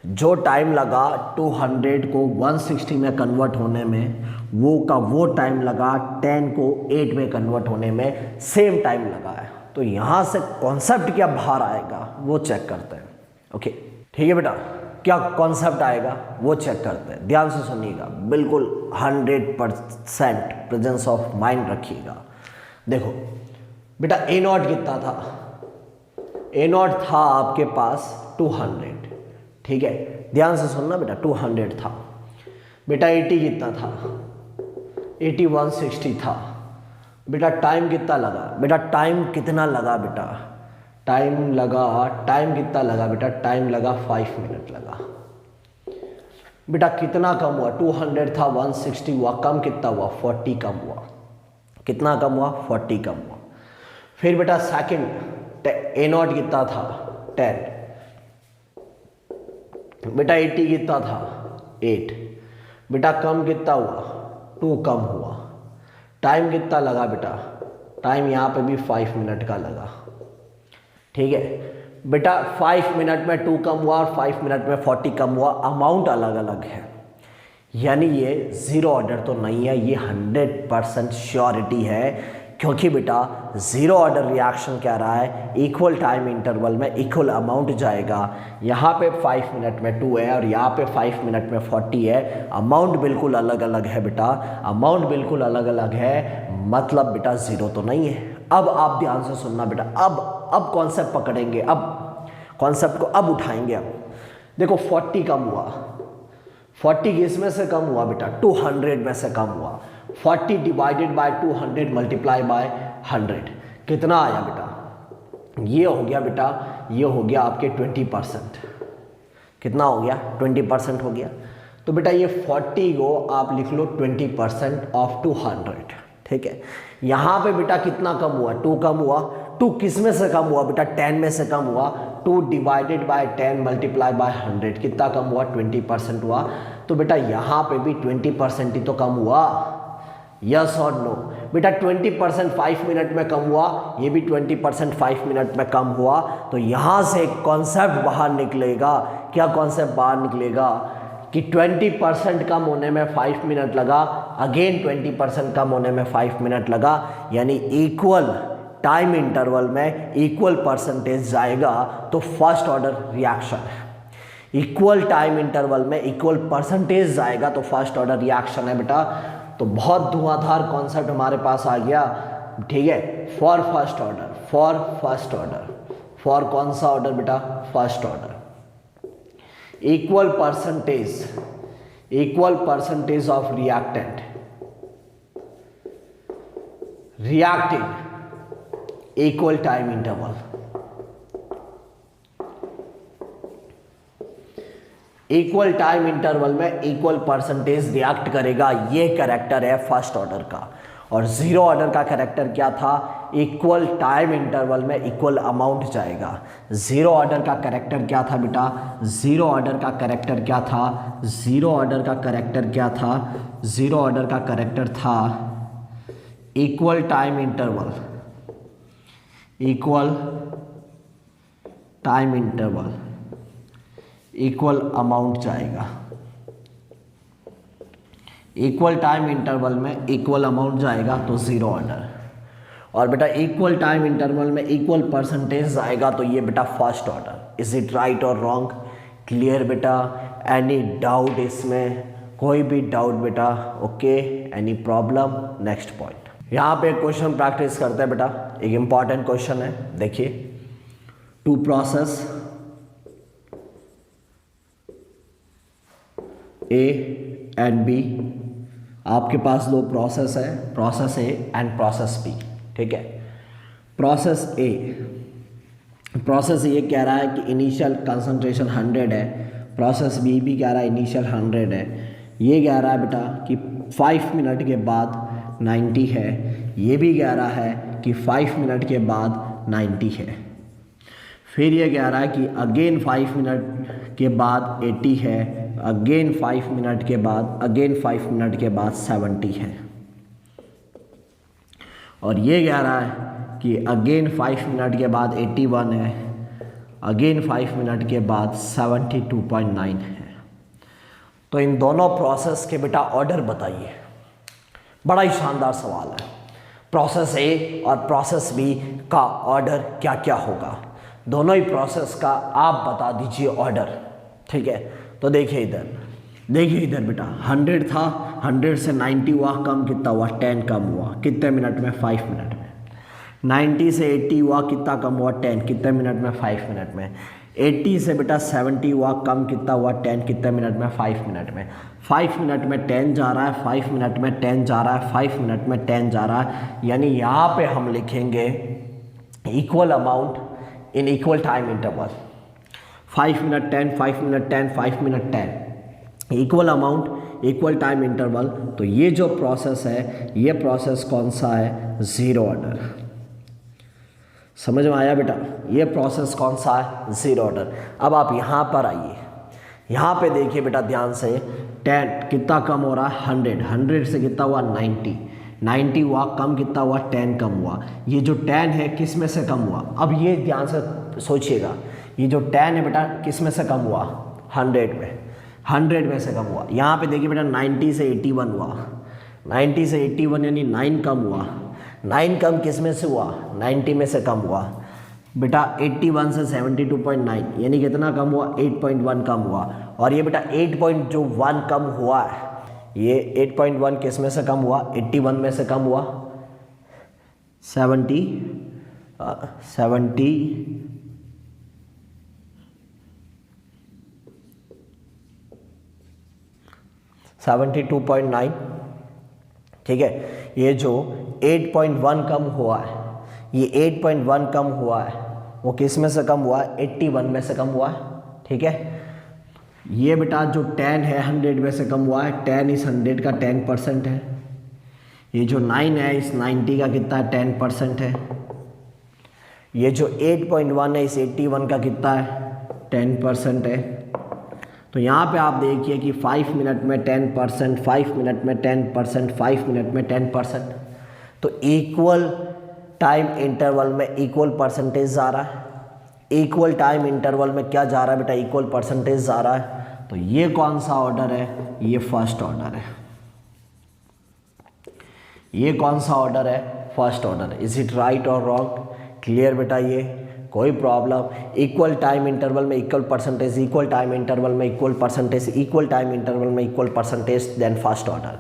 जो टाइम लगा 200 को 160 में कन्वर्ट होने में, वो टाइम लगा 10 को 8 में कन्वर्ट होने में, सेम टाइम लगा है। तो यहाँ से कॉन्सेप्ट क्या बाहर आएगा वो चेक करते हैं। ओके ठीक है बेटा, क्या कॉन्सेप्ट आएगा वो चेक करते हैं। ध्यान से सुनिएगा, बिल्कुल 100% प्रेजेंस ऑफ माइंड रखिएगा। देखो बेटा ए नॉट कितना था, ए नॉट था आपके पास 200, ठीक है। ध्यान से सुनना बेटा, 200 था बेटा। 80 कितना था, 80 160 था बेटा। टाइम कितना लगा बेटा, टाइम कितना लगा बेटा, टाइम कितना लगा बेटा, टाइम लगा 5 मिनट लगा बेटा। कितना कम हुआ, 200 था 160 हुआ, कम कितना हुआ 40 कम हुआ। कितना कम हुआ 40 कम हुआ। फिर बेटा सेकंड ए नॉट कितना था 10 बेटा। 80 कितना था 8 बेटा। कम कितना हुआ 2 कम हुआ। टाइम कितना लगा बेटा, टाइम यहाँ पे भी 5 मिनट का लगा, ठीक है बेटा। 5 मिनट में 2 कम हुआ और 5 मिनट में 40 कम हुआ। अमाउंट अलग अलग है, यानी ये ज़ीरो ऑर्डर तो नहीं है, ये 100% श्योरिटी है। क्योंकि बेटा ज़ीरो ऑर्डर रिएक्शन कह रहा है इक्वल टाइम इंटरवल में इक्वल अमाउंट जाएगा। यहाँ पे 5 मिनट में 2 है और यहाँ पे 5 मिनट में 40 है। अमाउंट बिल्कुल अलग अलग है बेटा, अमाउंट बिल्कुल अलग अलग है, मतलब बेटा ज़ीरो तो नहीं है। अब आप ध्यान से सुनना बेटा, अब कॉन्सेप्ट पकड़ेंगे, अब कॉन्सेप्ट को अब उठाएंगे। अब देखो 40 कम हुआ, 40 किस में से कम हुआ बेटा, 200 में से कम हुआ। 40 डिवाइडेड बाय 200 मल्टीप्लाई बाय 100 कितना आया बेटा, ये हो गया बेटा, ये हो गया आपके 20%। कितना हो गया 20% हो गया। तो बेटा ये 40 को आप लिख लो 20% ऑफ 200, ठीक है। यहाँ पे बेटा कितना कम हुआ, 2 कम हुआ। 2 किस में से कम हुआ बेटा, 10 में से कम हुआ। 2 डिवाइडेड बाय 10 मल्टीप्लाई बाय 100 कितना कम हुआ, 20% हुआ। तो बेटा यहाँ पे भी 20% ही तो कम हुआ, यस और नो बेटा। 20% 5 मिनट में कम हुआ, ये भी 20% 5 मिनट में कम हुआ। तो यहाँ से एक कॉन्सेप्ट बाहर निकलेगा। क्या कॉन्सेप्ट बाहर निकलेगा कि 20% कम होने में 5 मिनट लगा, अगेन 20% कम होने में 5 मिनट लगा, यानी इक्वल टाइम इंटरवल में इक्वल परसेंटेज जाएगा। तो फर्स्ट ऑर्डर रिएक्शन है, इक्वल टाइम इंटरवल में इक्वल परसेंटेज जाएगा तो फर्स्ट ऑर्डर रिएक्शन है बेटा। तो बहुत धुआंधार कॉन्सेप्ट हमारे पास आ गया, ठीक है। फॉर फर्स्ट ऑर्डर, फॉर कौन सा ऑर्डर बेटा, first order. Equal percentage of reactant reacting equal time interval, equal time interval में इक्वल परसेंटेज रिएक्ट करेगा। ये कैरेक्टर है फर्स्ट ऑर्डर का। और जीरो ऑर्डर का कैरेक्टर क्या था, इक्वल टाइम इंटरवल में इक्वल अमाउंट जाएगा। जीरो ऑर्डर का कैरेक्टर क्या था बेटा, जीरो ऑर्डर का कैरेक्टर क्या था, जीरो ऑर्डर का कैरेक्टर क्या था, जीरो ऑर्डर का कैरेक्टर था equal time interval, equal time interval equal amount जाएगा, इक्वल टाइम इंटरवल में इक्वल अमाउंट जाएगा तो ज़ीरो ऑर्डर, और बेटा इक्वल टाइम इंटरवल में इक्वल परसेंटेज आएगा तो ये बेटा first order. Is it right और रॉन्ग? क्लियर बेटा? एनी डाउट इसमें? कोई भी डाउट बेटा? Okay, any problem? Next point. यहाँ पे एक क्वेश्चन प्रैक्टिस करते हैं बेटा, एक इंपॉर्टेंट क्वेश्चन है, देखिए। Two process A and B, आपके पास दो प्रोसेस है, process A and process B, ठीक है। प्रोसेस ए ये कह रहा है कि इनिशियल कंसंट्रेशन 100 है, प्रोसेस बी भी कह रहा है इनिशियल 100 है, ये कह रहा है बेटा कि 5 मिनट के बाद 90 है, ये भी कह रहा है कि 5 मिनट के बाद 90 है, फिर ये कह रहा है कि अगेन 5 मिनट के बाद 80 है, अगेन 5 मिनट के बाद 70 है, और ये कह रहा है कि अगेन 5 मिनट के बाद 81 है, अगेन 5 मिनट के बाद 72.9 है। तो इन दोनों प्रोसेस के बेटा ऑर्डर बताइए। बड़ा ही शानदार सवाल है। प्रोसेस ए और प्रोसेस बी का ऑर्डर क्या क्या होगा, दोनों ही प्रोसेस का आप बता दीजिए ऑर्डर, ठीक है। तो देखिए इधर बेटा 100 था, 100 से 90 हुआ, कम कितना हुआ? 10 कम हुआ, कितने मिनट में? 5 मिनट में। 90 से 80 हुआ, कितना कम हुआ? 10, कितने मिनट में? 5 मिनट में। 80 से बेटा 70 हुआ, कम कितना हुआ? 10, कितने मिनट में? 5 मिनट में। 5 मिनट में 10 जा रहा है, 5 मिनट में 10 जा रहा है, 5 मिनट में 10 जा रहा है, यानी यहाँ पे हम लिखेंगे equal amount in equal time interval. 5 minute 10, 5 minute 10, 5 minute 10, equal amount equal time interval. तो ये जो प्रोसेस है, ये प्रोसेस कौन सा है? Zero order. समझ में आया बेटा? ये प्रोसेस कौन सा है? Zero order. अब आप यहाँ पर आइए, यहाँ पे देखिए बेटा ध्यान से, 10 कितना कम हो रहा है? 100, 100 से कितना हुआ? 90, 90 हुआ, कम कितना हुआ? 10 कम हुआ। ये जो 10 है किस में से कम हुआ? अब ये ध्यान से सोचिएगा, ये जो 10 है बेटा किस में से कम हुआ? 100 में, 100 में से कम हुआ। यहाँ पे देखिए बेटा 90 से 81 हुआ, 90 से 81 यानी 9 कम हुआ, 9 कम किस में से हुआ? 90 में से कम हुआ। बेटा 81 से 72.9 यानी कितना कम हुआ? 8.1 कम हुआ। और ये बेटा 8.1 कम हुआ है, ये 8.1 किस में से कम हुआ? 81 में से कम हुआ। 72.9, ठीक है। ये जो 8.1 कम हुआ है, ये 8.1 कम हुआ है, वो किस में से कम हुआ है? 81 में से कम हुआ है, ठीक है। ये बेटा जो 10 है 100 में से कम हुआ है, 10 इस 100 का 10% है। ये जो 9 है इस 90 का कितना है? 10% है। ये जो 8.1 है इस 81 का कितना है? 10% है। तो यहाँ पे आप देखिए कि 5 मिनट में 10%, 5 मिनट में 10%, 5 मिनट में 10%। तो इक्वल टाइम इंटरवल में इक्वल परसेंटेज जा रहा है, इक्वल टाइम इंटरवल में क्या जा रहा है बेटा? इक्वल परसेंटेज जा रहा है। तो ये कौन सा ऑर्डर है? ये फर्स्ट ऑर्डर है। ये कौन सा ऑर्डर है? First order. Is it right और रॉन्ग? क्लियर बेटा? ये कोई प्रॉब्लम? इक्वल टाइम इंटरवल में equal percentage, equal time interval में equal percentage, equal time interval में equal percentage, then first order.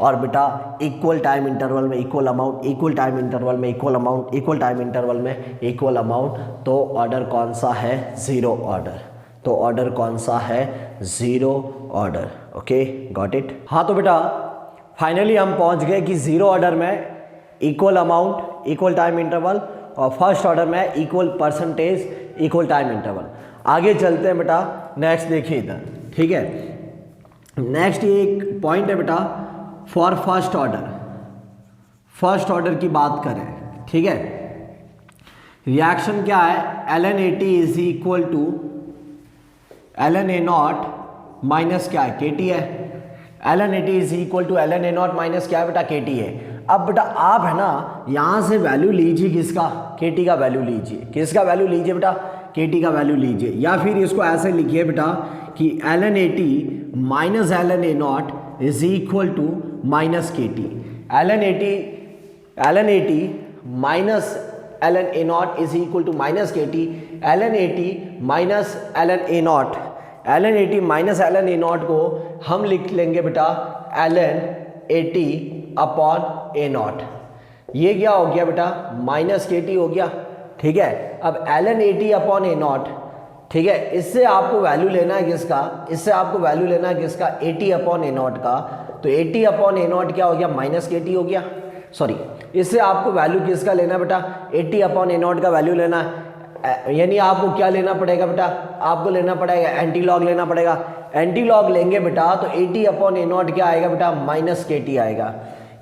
और बेटा इक्वल टाइम इंटरवल में equal amount, equal time interval में equal amount, equal time interval में equal amount. तो order कौन सा है? Zero order. तो ऑर्डर कौन सा है? Zero order. Okay, got it? हाँ तो बेटा फाइनली हम पहुंच गए कि ज़ीरो ऑर्डर में equal amount equal time interval, और फर्स्ट ऑर्डर में equal percentage equal time interval. आगे चलते हैं बेटा, नेक्स्ट देखिए इधर, ठीक है। नेक्स्ट ये एक पॉइंट है बेटा for first order. First order की बात करें, ठीक है। रिएक्शन क्या है? ln 80 is equal to ln A0 माइनस क्या है? KT है। ln 80 is equal to ln A0 माइनस क्या है बेटा? KT है। अब बेटा आप है ना यहाँ से वैल्यू लीजिए, किसका? KT का वैल्यू लीजिए। किसका वैल्यू लीजिए बेटा? KT का वैल्यू लीजिए। या फिर इसको ऐसे लिखिए बेटा कि ln 80 minus ln A0 is equal to minus K T. ln a t minus ln a not is equal to minus K T. ln a t minus ln a not, ln a t minus ln a not को हम लिख लेंगे बेटा ln a t upon a not. ये क्या हो गया बेटा माइनस के टी हो गया, ठीक है। अब ln a t upon a not, ठीक है, इससे आपको वैल्यू लेना है किसका, इससे आपको वैल्यू लेना है किसका, A T upon A not का। तो A T upon A not क्या हो गया माइनस के टी हो गया, सॉरी, इससे आपको वैल्यू किसका लेना बेटा, A T upon A not का वैल्यू लेना है। यानी आपको क्या लेना पड़ेगा बेटा, आपको लेना पड़ेगा एंटी लॉग लेना पड़ेगा। एंटी लॉग लेंगे बेटा तो A T upon A not क्या आएगा बेटा माइनस के टी आएगा।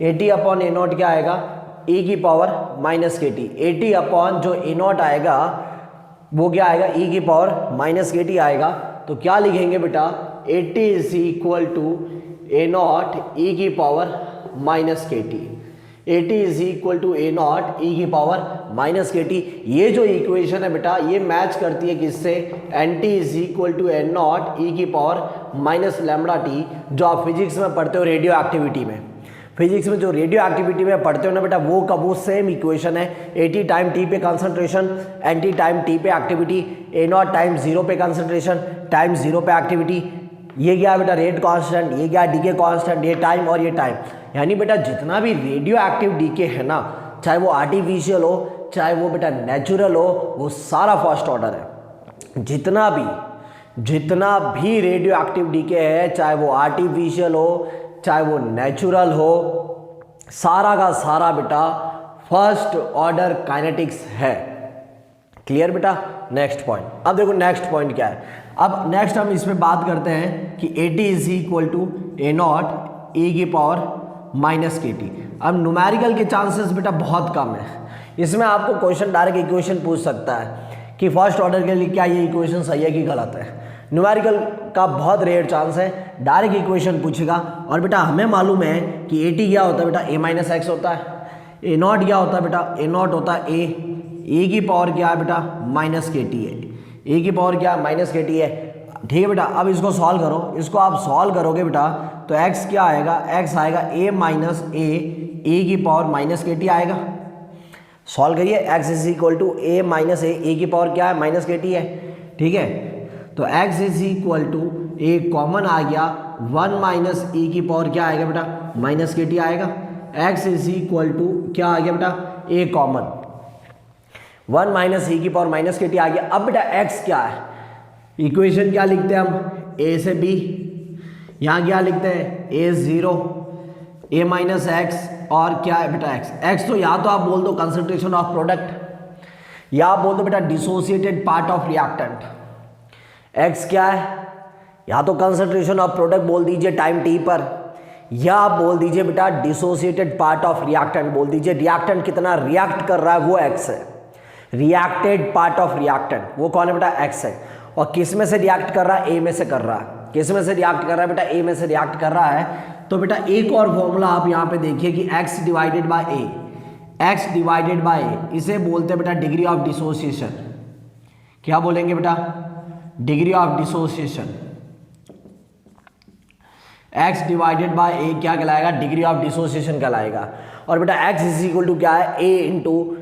A T upon A not क्या आएगा e की power minus K T. A T upon जो ए नॉट आएगा वो क्या आएगा e की पावर माइनस के टी आएगा। तो क्या लिखेंगे बेटा A T is equal to A not E की power minus K T. A T is equal to A not E की पावर माइनस के टी। ये जो इक्वेशन है बेटा ये मैच करती है किससे, N T is equal to N not E की पावर माइनस लैम्बडा टी, जो आप फिजिक्स में पढ़ते हो रेडियो एक्टिविटी में। फिजिक्स में जो रेडियो एक्टिविटी में पढ़ते हो ना बेटा वो का वो सेम इक्वेशन है। ए टी टाइम टी पे concentration, N T time T पे activity, A not time zero पे कंसंट्रेशन, टाइम जीरो पे एक्टिविटी। ये क्या है बेटा रेट कांस्टेंट, ये क्या डीके कांस्टेंट, ये टाइम और ये टाइम। यानी बेटा जितना भी रेडियो एक्टिव डीके है ना, चाहे वो आर्टिफिशियल हो चाहे वो बेटा नेचुरल हो, वो सारा फर्स्ट ऑर्डर है। जितना भी रेडियो एक्टिव डीके है, चाहे वो आर्टिफिशियल हो चाहे वो नेचुरल हो, सारा का सारा बेटा फर्स्ट ऑर्डर काइनेटिक्स है। क्लियर बेटा। नेक्स्ट पॉइंट, अब देखो नेक्स्ट पॉइंट क्या है। अब नेक्स्ट हम इसमें बात करते हैं कि A T is equal to A naught A की पावर माइनस के टी। अब न्यूमेरिकल के चांसेस बेटा बहुत कम है। इसमें आपको क्वेश्चन डायरेक्ट इक्वेशन पूछ सकता है कि फर्स्ट ऑर्डर के लिए क्या ये इक्वेशन सही है कि गलत है। न्यूमेरिकल का बहुत रेयर चांस है, डायरेक्ट इक्वेशन पूछेगा। और बेटा हमें मालूम है कि ए टी क्या होता है बेटा ए माइनस एक्स होता है, ए नॉट क्या होता है बेटा ए नॉट होता है ए की पावर क्या है बेटा माइनस के टी है, ए की पावर क्या है माइनस के टी है। ठीक है बेटा। अब इसको सॉल्व करो, इसको आप सॉल्व करोगे बेटा तो x क्या आएगा, x आएगा a माइनस ए की पावर माइनस के टी आएगा। सॉल्व करिए, x is equal to A minus A की पावर क्या है माइनस के टी है। ठीक है, तो x is equal to A common आ गया, 1 माइनस ए की पावर क्या आएगा बेटा माइनस के टी आएगा। x इज इक्वल टू क्या आ गया बेटा ए कॉमन, 1 माइनस ए की पावर माइनस के टी आ गया। अब बेटा x क्या है, इक्वेशन क्या लिखते हैं हम a से b, यहाँ क्या लिखते हैं a 0 a माइनस एक्स और क्या है बेटा x तो या तो आप बोल दो कंसंट्रेशन ऑफ प्रोडक्ट, या आप बोल दो बेटा dissociated part of reactant. x क्या है, या तो कंसंट्रेशन ऑफ प्रोडक्ट बोल दीजिए टाइम t पर, या आप बोल दीजिए बेटा डिसोसिएटेड पार्ट ऑफ रिएक्टेंट बोल दीजिए। रिएक्टेंट कितना रिएक्ट कर रहा है वो x है, रिएक्टेड पार्ट ऑफ रिएक्टेंट वो कौन है बेटा x है। और किस में से रिएक्ट कर रहा है, a में से कर रहा है। किस में से रिएक्ट कर रहा है बेटा a में से रिएक्ट कर रहा है। तो बेटा एक और फॉर्मूला आप यहाँ पे देखिए कि x divided by a, x divided by a, इसे बोलते हैं बेटा डिग्री ऑफ डिसोसिएशन। क्या बोलेंगे बेटा degree of dissociation. x divided by a क्या कहलाएगा डिग्री ऑफ डिसोसिएशन कहलाएगा। और बेटा x इज इक्वल टू क्या है a into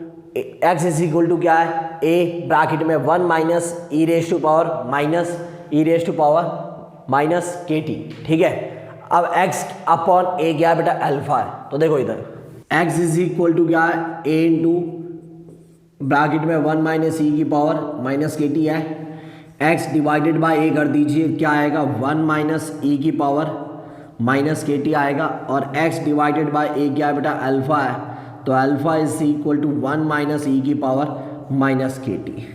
x is equal to क्या है a ब्रैकेट में 1 minus E raise to power minus K T. ठीक है, अब x अपॉन a क्या है बेटा अल्फा है। तो देखो इधर x इज इक्वल टू क्या है a इंटू ब्रैकेट में 1 माइनस ई की पावर माइनस के टी है। x डिवाइडेड बाय a कर दीजिए क्या आएगा 1 माइनस ई की पावर माइनस के टी आएगा। और x डिवाइडेड बाय a क्या है बेटा अल्फा है, तो alpha is equal to 1 minus E की पावर माइनस के टी।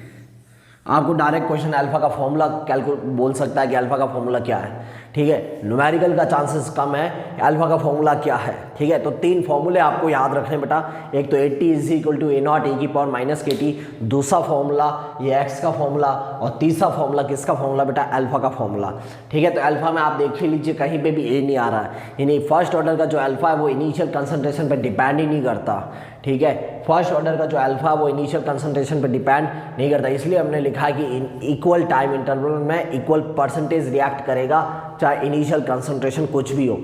आपको डायरेक्ट क्वेश्चन अल्फा का फॉर्मूला कैलकुलेट बोल सकता है कि अल्फा का फॉर्मूला क्या है। ठीक है, न्यूमेरिकल का चांसेस कम है, अल्फा का फॉर्मूला क्या है। ठीक है, तो 3 फॉर्मूले आपको याद रखने बेटा। एक तो 80 is equal to A naught A की पावर माइनस के टी, दूसरा फॉर्मूला ये एक्स का फॉर्मूला, और तीसरा फॉर्मूला किसका फॉर्मूला बेटा अल्फा का फॉर्मूला। ठीक है, तो अल्फा में आप देख ही लीजिए कहीं पे भी ए नहीं आ रहा है, यानी फर्स्ट ऑर्डर का जो अल्फा है वो इनिशियल कंसंट्रेशन पर डिपेंड ही नहीं करता। ठीक है। फर्स्ट ऑर्डर का जो अल्फा वो इनिशियल कंसंट्रेशन पर डिपेंड नहीं करता, इसलिए हमने लिखा कि इक्वल टाइम इंटरवल में इक्वल परसेंटेज रिएक्ट करेगा, चाहे इनिशियल कंसंट्रेशन कुछ भी हो,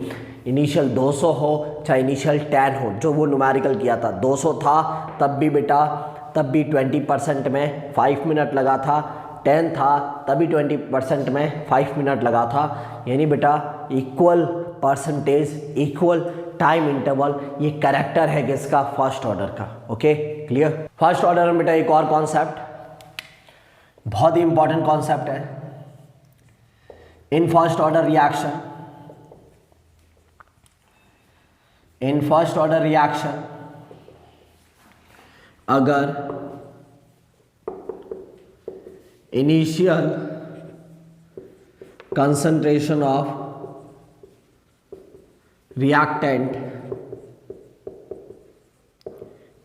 इनिशियल 200 हो चाहे इनिशियल 10 हो। जो वो न्यूमेरिकल किया था 200 था तब भी बेटा, तब भी 20% में 5 मिनट लगा था, 10 था तभी 20% में 5 मिनट लगा था। यानी बेटा equal percentage equal time interval, ये कैरेक्टर है किसका, फर्स्ट ऑर्डर का। Okay clear. फर्स्ट ऑर्डर में बेटा एक और कॉन्सेप्ट, बहुत ही इंपॉर्टेंट कॉन्सेप्ट है। In first order reaction, in first order reaction अगर initial concentration of reactant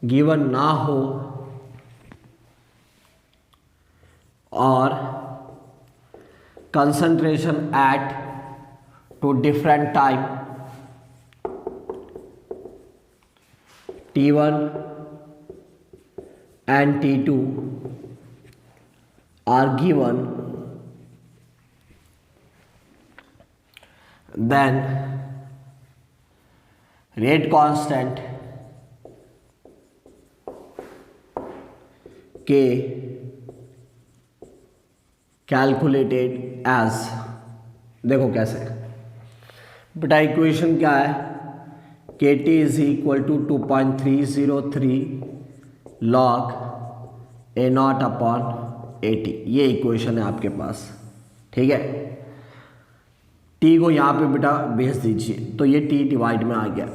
given ना हो और concentration at two different time T1 and T2 are given, then rate constant K calculated as, देखो कैसे बेटा, equation क्या है, KT is equal to 2.303 log A0 upon AT, ये इक्वेशन है आपके पास। ठीक है, T को यहाँ पे बेटा भेज दीजिए तो ये T डिवाइड में आ गया,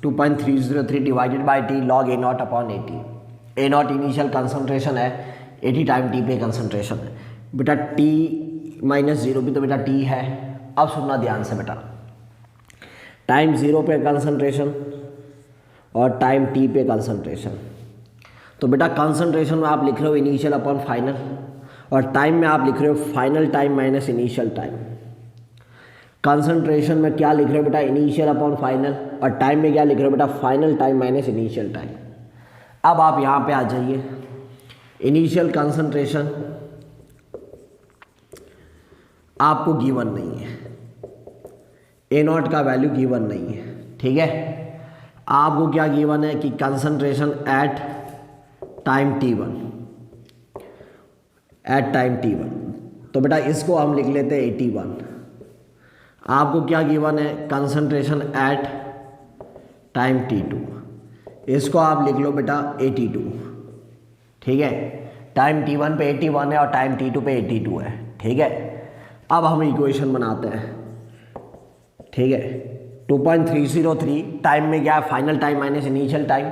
2.303 divided by T log A0 upon AT। A0 initial concentration है, AT टाइम T पे कंसंट्रेशन है बेटा। T माइनस 0 भी तो बेटा T है। अब सुनना ध्यान से बेटा, टाइम 0 पे कंसंट्रेशन और टाइम T पे कंसंट्रेशन, तो बेटा कंसंट्रेशन में आप लिख रहे हो इनिशियल अपॉन फाइनल, और टाइम में आप लिख रहे हो final time minus initial time. Concentration में क्या लिख रहे हो बेटा, इनिशियल अपॉन फाइनल, और टाइम में क्या लिख रहे हो बेटा, final time minus initial time. अब आप यहाँ पे आ जाइए, इनिशियल कंसंट्रेशन आपको गिवन नहीं है, A0 का वैल्यू गिवन नहीं है। ठीक है, आपको क्या गिवन है कि concentration at time T1, at time T1, तो बेटा इसको हम लिख लेते हैं 81। आपको क्या गिवन है, कंसंट्रेशन एट टाइम T2, इसको आप लिख लो बेटा 82। ठीक है, टाइम T1 पे 81 है और टाइम T2 पे 82 है। ठीक है, अब हम इक्वेशन बनाते हैं। ठीक है, 2.303 टाइम में क्या है, final time minus initial time,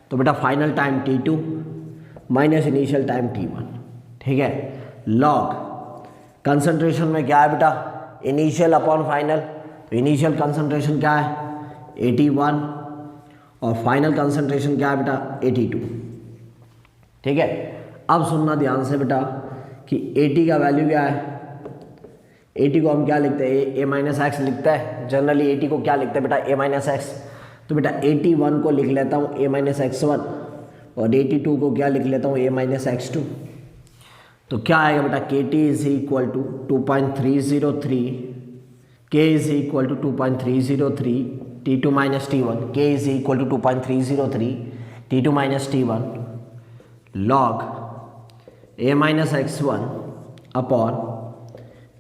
तो बेटा final time T2 minus initial time T1। ठीक है, लॉग कंसंट्रेशन में क्या है बेटा, इनिशियल अपॉन फाइनल, तो इनिशियल कंसंट्रेशन क्या है 81 और फाइनल कंसंट्रेशन क्या है बेटा 82। ठीक है, अब सुनना ध्यान से बेटा कि 80 का वैल्यू क्या है, 80 को हम क्या लिखते हैं, a माइनस एक्स लिखता है जनरली। 80 को क्या लिखते हैं बेटा, a माइनस एक्स, तो बेटा 81 को लिख लेता हूँ a माइनस x1 और 82 को क्या लिख लेता हूँ a माइनस x2। तो क्या आएगा बेटा, KT is equal to 2.303, K is equal to 2.303 T2 minus T1, K is equal to 2.303 T2 minus T1 log a minus x1 upon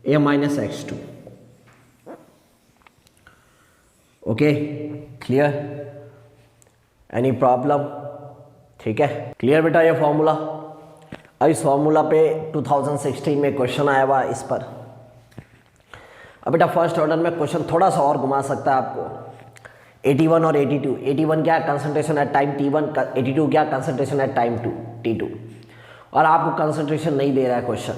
a minus x2। Okay clear, any problem? ठीक है clear बेटा ये formula. अब इस formula पे 2016 में question आया हुआ इस पर। अब बेटा फर्स्ट ऑर्डर में क्वेश्चन थोड़ा सा और घुमा सकता है आपको। 81 और 82, 81 क्या कंसंट्रेशन एट टाइम T1, 82 क्या कंसंट्रेशन एट टाइम T2, और आपको कंसंट्रेशन नहीं दे रहा है क्वेश्चन।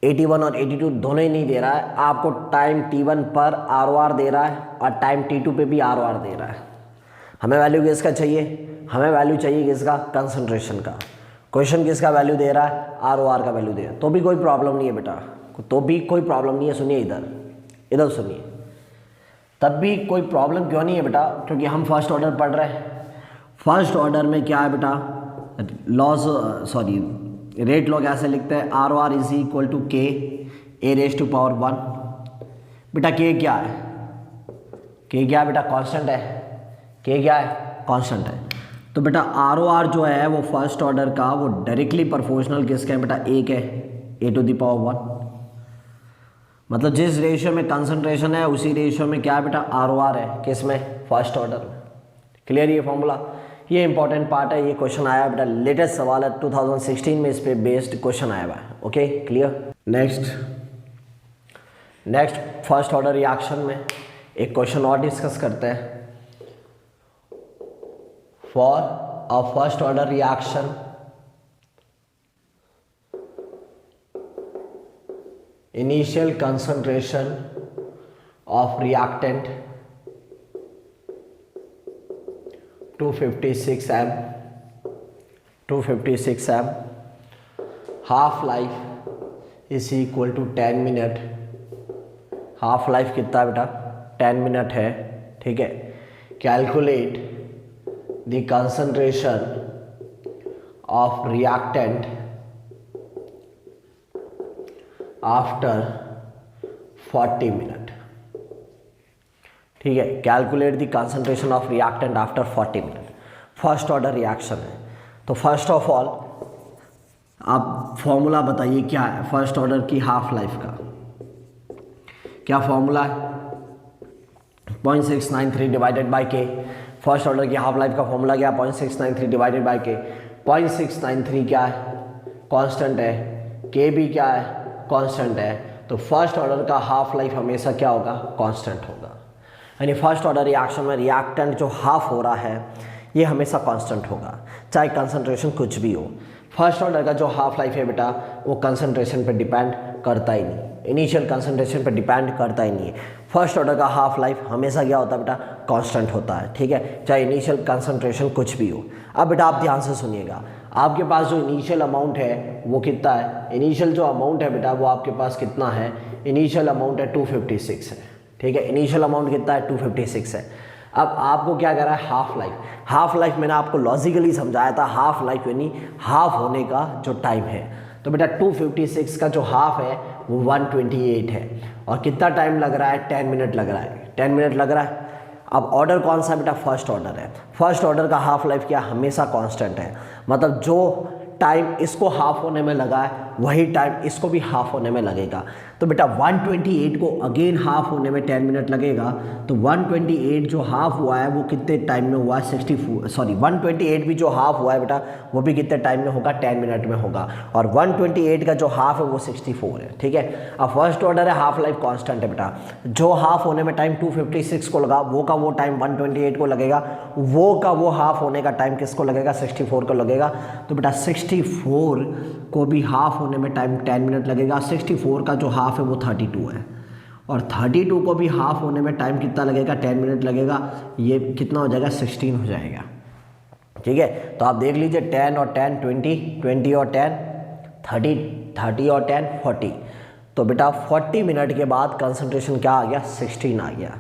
81 और 82 दोनों ही नहीं दे रहा है आपको, टाइम T1 पर ROR दे रहा है और टाइम T2 पे भी ROR दे रहा है। हमें वैल्यू किसका चाहिए, हमें वैल्यू चाहिए किसका, कंसंट्रेशन का। क्वेश्चन किसका वैल्यू दे रहा है, ROR का वैल्यू दे रहा है, तो भी कोई प्रॉब्लम नहीं है बेटा, तो भी कोई प्रॉब्लम नहीं है। सुनिए इधर सुनिए, तब भी कोई प्रॉब्लम क्यों नहीं है बेटा, क्योंकि हम फर्स्ट ऑर्डर पढ़ रहे हैं फर्स्ट ऑर्डर में क्या है बेटा, लॉस सॉरी रेट लॉग ऐसे लिखते हैं R O R is equal to K A raise to power 1। बेटा के क्या है, के क्या है बेटा, कांस्टेंट है, के क्या है, कांस्टेंट है। तो बेटा आर ओ आर जो है वो फर्स्ट ऑर्डर का वो डायरेक्टली प्रोपोर्शनल किसके है बेटा, एक है, ए टू द पावर 1। मतलब जिस रेशियो में कंसंट्रेशन है उसी रेशियो में क्या है बेटा, आर ओ आर है, किस में, फर्स्ट ऑर्डर में। क्लियर ये फॉर्मूला, ये इंपॉर्टेंट पार्ट है, ये क्वेश्चन आया बेटा, लेटेस्ट सवाल है 2016 में, इस पे बेस्ड क्वेश्चन आया हुआ है। Okay clear. Next first order reaction में एक क्वेश्चन और डिस्कस करते हैं। For a first order reaction initial concentration of reactant 256 m, half life is equal to 10 minute. Half life कितना है बेटा, 10 मिनट है, ठीक है। Calculate the concentration of reactant after 40 minute, ठीक है। Calculate the concentration of reactant after 40 minute. First order reaction है, तो फर्स्ट ऑफ ऑल आप फॉर्मूला बताइए क्या है फर्स्ट ऑर्डर की हाफ लाइफ का, क्या फॉर्मूला है, 0.693 डिवाइडेड बाई के। फर्स्ट ऑर्डर की हाफ लाइफ का फॉर्मूला क्या है, 0.693 डिवाइडेड बाई के। 0.693 क्या है, कांस्टेंट है, के भी क्या है, कांस्टेंट है। तो फर्स्ट ऑर्डर का हाफ लाइफ हमेशा क्या होगा, कांस्टेंट होगा। यानी फर्स्ट ऑर्डर रिएक्शन में रिएक्टेंट जो हाफ हो रहा है ये हमेशा कांस्टेंट होगा, चाहे कंसंट्रेशन कुछ भी हो। फर्स्ट ऑर्डर का जो हाफ लाइफ है बेटा वो कंसंट्रेशन पे डिपेंड करता ही नहीं, इनिशियल कंसंट्रेशन पे डिपेंड करता ही नहीं है। फर्स्ट ऑर्डर का हाफ लाइफ हमेशा क्या होता है बेटा, कांस्टेंट होता है, ठीक है, चाहे इनिशियल कंसंट्रेशन कुछ भी हो। अब बेटा आप ध्यान से सुनिएगा, आपके पास जो इनिशियल अमाउंट है वो कितना है, इनिशियल जो अमाउंट है बेटा वो आपके पास कितना है, इनिशियल अमाउंट है 256 है, ठीक है। इनिशियल अमाउंट कितना है, 256 है। अब आपको क्या कह रहा है, हाफ लाइफ। हाफ लाइफ मैंने आपको लॉजिकली समझाया था, हाफ लाइफ यानी हाफ होने का जो टाइम है। तो बेटा 256 का जो हाफ है वो 128 है, और कितना टाइम लग रहा है, 10 मिनट लग रहा है, 10 मिनट लग रहा है। अब ऑर्डर कौन सा बेटा, फर्स्ट ऑर्डर है। फर्स्ट ऑर्डर का हाफ लाइफ क्या, हमेशा कांस्टेंट है, मतलब जो टाइम इसको हाफ होने में लगा है वही टाइम इसको भी हाफ होने में लगेगा। तो बेटा 128 को अगेन हाफ होने में 10 मिनट लगेगा, तो 128 जो हाफ हुआ है वो कितने टाइम में हुआ है, 128 भी जो हाफ हुआ है बेटा वो भी कितने टाइम में होगा, 10 मिनट में होगा, और 128 का जो हाफ है वो 64 है, ठीक है। अब फर्स्ट ऑर्डर है, हाफ लाइफ कांस्टेंट है बेटा, जो हाफ होने में टाइम 256 को लगा वो का वो टाइम 128 को लगेगा, वो का वो हाफ होने का टाइम किसको लगेगा, 64 को लगेगा। तो बेटा 64 को भी हाफ होने में टाइम 10 मिनट लगेगा। 64 का जो हाफ है वो 32 है, और 32 को भी हाफ होने में टाइम कितना लगेगा, 10 मिनट लगेगा। ये कितना हो जाएगा, 16 हो जाएगा, ठीक है। तो आप देख लीजिए 10 और 10 20, 20 और 10 30, 30 और 10 40। तो बेटा 40 मिनट के बाद कंसंट्रेशन क्या आ गया, 16 आ गया।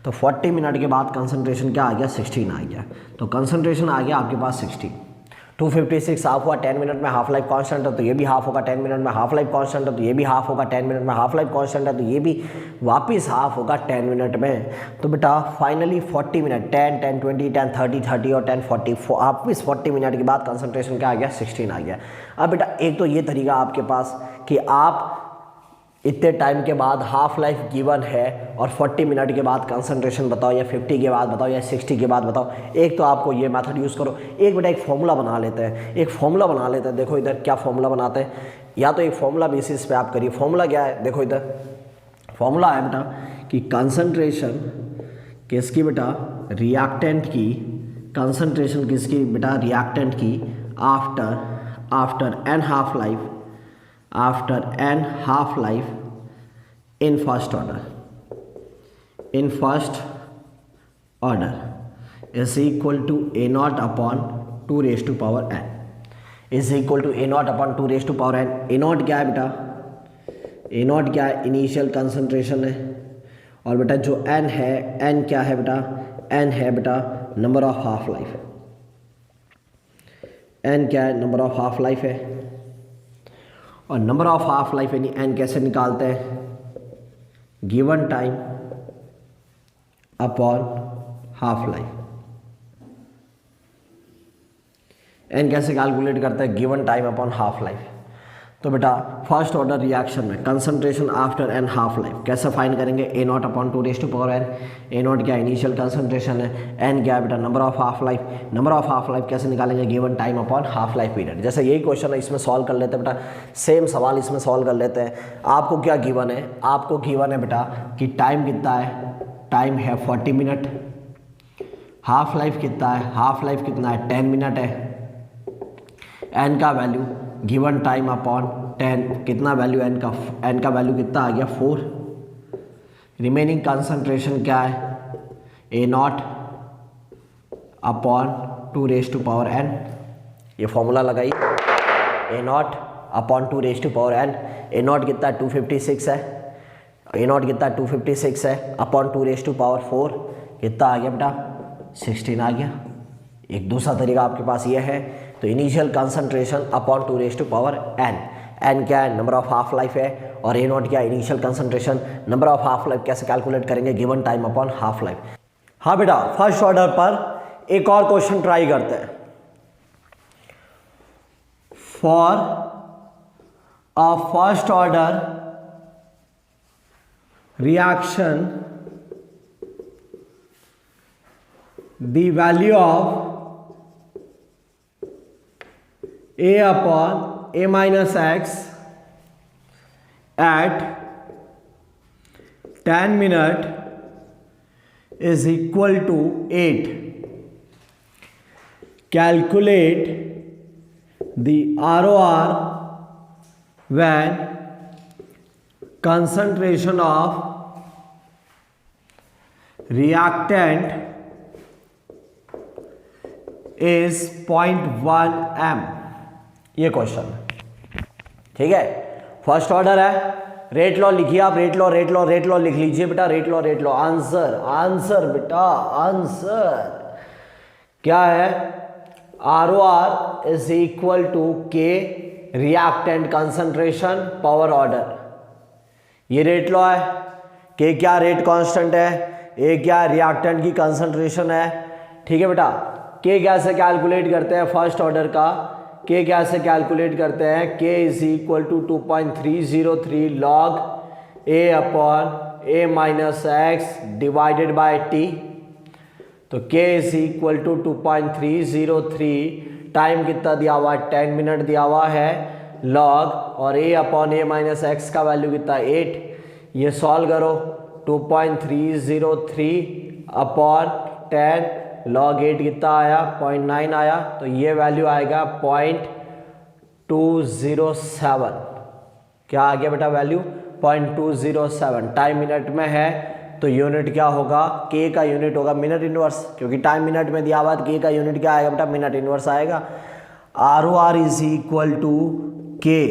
तो 40 मिनट के बाद कंसंट्रेशन क्या आ गया, 16 आ गया। तो कंसंट्रेशन आ गया आपके पास 16। 256 हाफ हुआ, 10 मिनट में हाफ लाइफ कांस्टेंट है तो ये भी हाफ होगा, 10 मिनट में हाफ लाइफ कांस्टेंट है तो ये भी हाफ होगा, 10 मिनट में हाफ लाइफ कांस्टेंट है तो ये भी वापस हाफ होगा 10 मिनट में। तो बेटा फाइनली 40 मिनट, 10 10 20 10 30 30 और 10 40, वापस 40 मिनट के बाद कंसंट्रेशन क्या आ गया, 16 आ गया। अब बेटा एक तो ये तरीका आपके पास कि आप इतने टाइम के बाद हाफ लाइफ गिवन है और 40 मिनट के बाद कंसंट्रेशन बताओ, या 50 के बाद बताओ, या 60 के बाद बताओ। एक तो आपको ये मेथड यूज़ करो, एक बेटा एक फॉर्मूला बना लेते हैं, एक फॉर्मूला बना लेते हैं। देखो इधर क्या फॉर्मूला बनाते हैं, या तो एक फॉर्मूला बेसिस पे आप करिए। फॉर्मूला क्या है, देखो इधर फॉर्मूला है बेटा कि कंसंट्रेशन किसकी बेटा, रिएक्टेंट की, कंसंट्रेशन किसकी बेटा, रिएक्टेंट की after N half life, after n half life in first order is equal to a naught upon 2 raised to power n, is equal to a naught upon 2 raised to power n। a naught क्या है बेटा, a naught क्या है, initial concentration है, और बेटा जो n है, n क्या है बेटा, n है बेटा number of half life, N क्या है, नंबर ऑफ हाफ लाइफ है, और नंबर ऑफ हाफ लाइफ यानी एन कैसे निकालते हैं, given time upon half life. N कैसे कैलकुलेट करते हैं, given time upon half life. तो बेटा फर्स्ट ऑर्डर रिएक्शन में concentration after N half life कैसे फाइंड करेंगे, A not upon 2⁻n। A not क्या इनिशियल कंसंट्रेशन है, एन क्या है बेटा number of half life. Number of half life कैसे निकालेंगे, given time upon half life period. जैसे यही क्वेश्चन है, इसमें सॉल्व कर लेते हैं बेटा, सेम सवाल इसमें सॉल्व कर लेते हैं। आपको क्या गिवन है, आपको गिवन है बेटा कि टाइम कितना है, टाइम है 40 मिनट, हाफ लाइफ कितना है, हाफ लाइफ कितना है 10 मिनट है, एन का वैल्यू गिवन टाइम अपॉन 10 कितना वैल्यू एन का वैल्यू कितना आ गया 4। रिमेनिंग कंसंट्रेशन क्या है, ए नॉट अपॉन 2⁻n। ये फॉर्मूला लगाइए, A not upon 2⁻n। A not कितना 256 है, ए नॉट कितना 256 है अपॉन 2⁻4 कितना आ गया बेटा 16 आ गया। एक दूसरा तरीका आपके पास ये है, तो initial concentration upon 2⁻n। N क्या है, नंबर ऑफ हाफ लाइफ है, और ए नॉट क्या है initial concentration. Number of half life कैसे कैलकुलेट करेंगे, given time upon half life. हाँ बेटा फर्स्ट ऑर्डर पर एक और क्वेश्चन ट्राई करते हैं। For a first order reaction the value of a upon a minus x at 10 minute is equal to 8. Calculate the ROR when concentration of reactant is 0.1 m। ये question ठीक है, first order है, rate law लिखिए आप, rate law लिख लीजिए बेटा, rate law. Answer बेटा आंसर क्या है, ROR इज इक्वल टू के रिएक्टेंट कंसंट्रेशन पावर ऑर्डर। ये रेट लॉ है, के क्या रेट कांस्टेंट है, ए क्या रिएक्टेंट की कंसंट्रेशन है। ठीक है बेटा, के कैसे कैलकुलेट करते हैं फर्स्ट ऑर्डर का, के कैसे कैलकुलेट करते हैं, K is equal to 2.303 log A upon A minus X divided by T. तो K is equal to 2.303, time कितना दिया हुआ है 10 मिनट दिया हुआ है, लॉग और ए अपॉन ए माइनस एक्स का वैल्यू कितना 8। ये सॉल्व करो, 2.303 अपॉन 10 लॉग 8 कितना आया 0.9 आया, तो ये वैल्यू आएगा 0.207। क्या आ गया बेटा वैल्यू 0.207। टाइम मिनट में है तो यूनिट क्या होगा, के का यूनिट होगा मिनट इनवर्स, क्योंकि टाइम मिनट में दिया हुआ है, के का यूनिट क्या आएगा बेटा मिनट इनवर्स आएगा। ROR इज इक्वल टू के